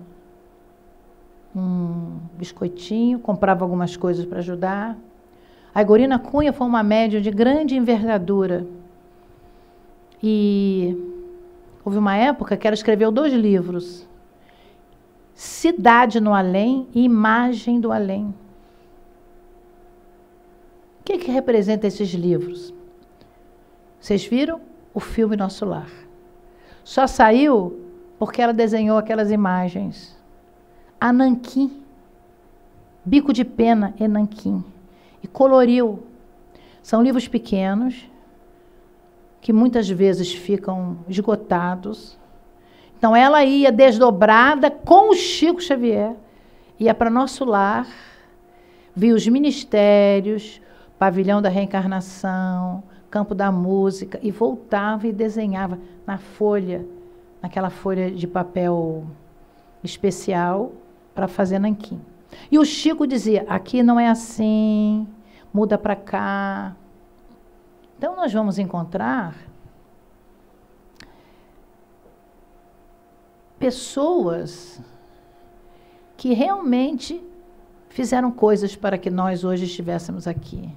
B: um biscoitinho, comprava algumas coisas para ajudar. A Egorina Cunha foi uma médium de grande envergadura. E houve uma época que ela escreveu 2 livros. Cidade no Além e Imagem do Além. O que representa esses livros? Vocês viram o filme Nosso Lar. Só saiu porque ela desenhou aquelas imagens. A nanquim, bico de pena e nanquim. E coloriu. São livros pequenos, que muitas vezes ficam esgotados. Então ela ia desdobrada com o Chico Xavier, ia para Nosso Lar, via os ministérios, pavilhão da reencarnação, campo da música, e voltava e desenhava na folha, naquela folha de papel especial para fazer nanquim. E o Chico dizia, aqui não é assim, muda para cá. Então nós vamos encontrar pessoas que realmente fizeram coisas para que nós hoje estivéssemos aqui.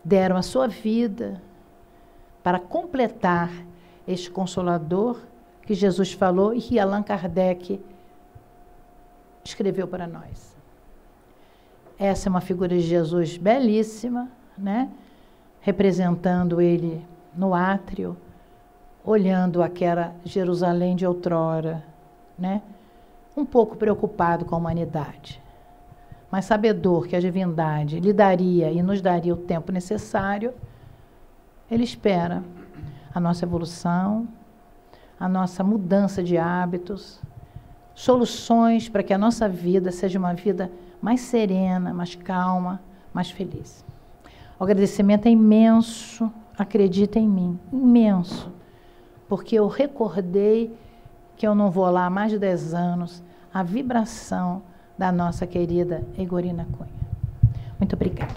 B: Deram a sua vida para completar este Consolador que Jesus falou e que Allan Kardec escreveu para nós. Essa é uma figura de Jesus belíssima, né? Representando ele no átrio, olhando aquela Jerusalém de outrora, né? Um pouco preocupado com a humanidade, mas sabedor que a divindade lhe daria e nos daria o tempo necessário. Ele espera a nossa evolução, a nossa mudança de hábitos, soluções para que a nossa vida seja uma vida mais serena, mais calma, mais feliz. O agradecimento é imenso, acredita em mim, imenso, porque eu recordei que eu não vou lá há mais de 10 anos, a vibração da nossa querida Egorina Cunha. Muito obrigada.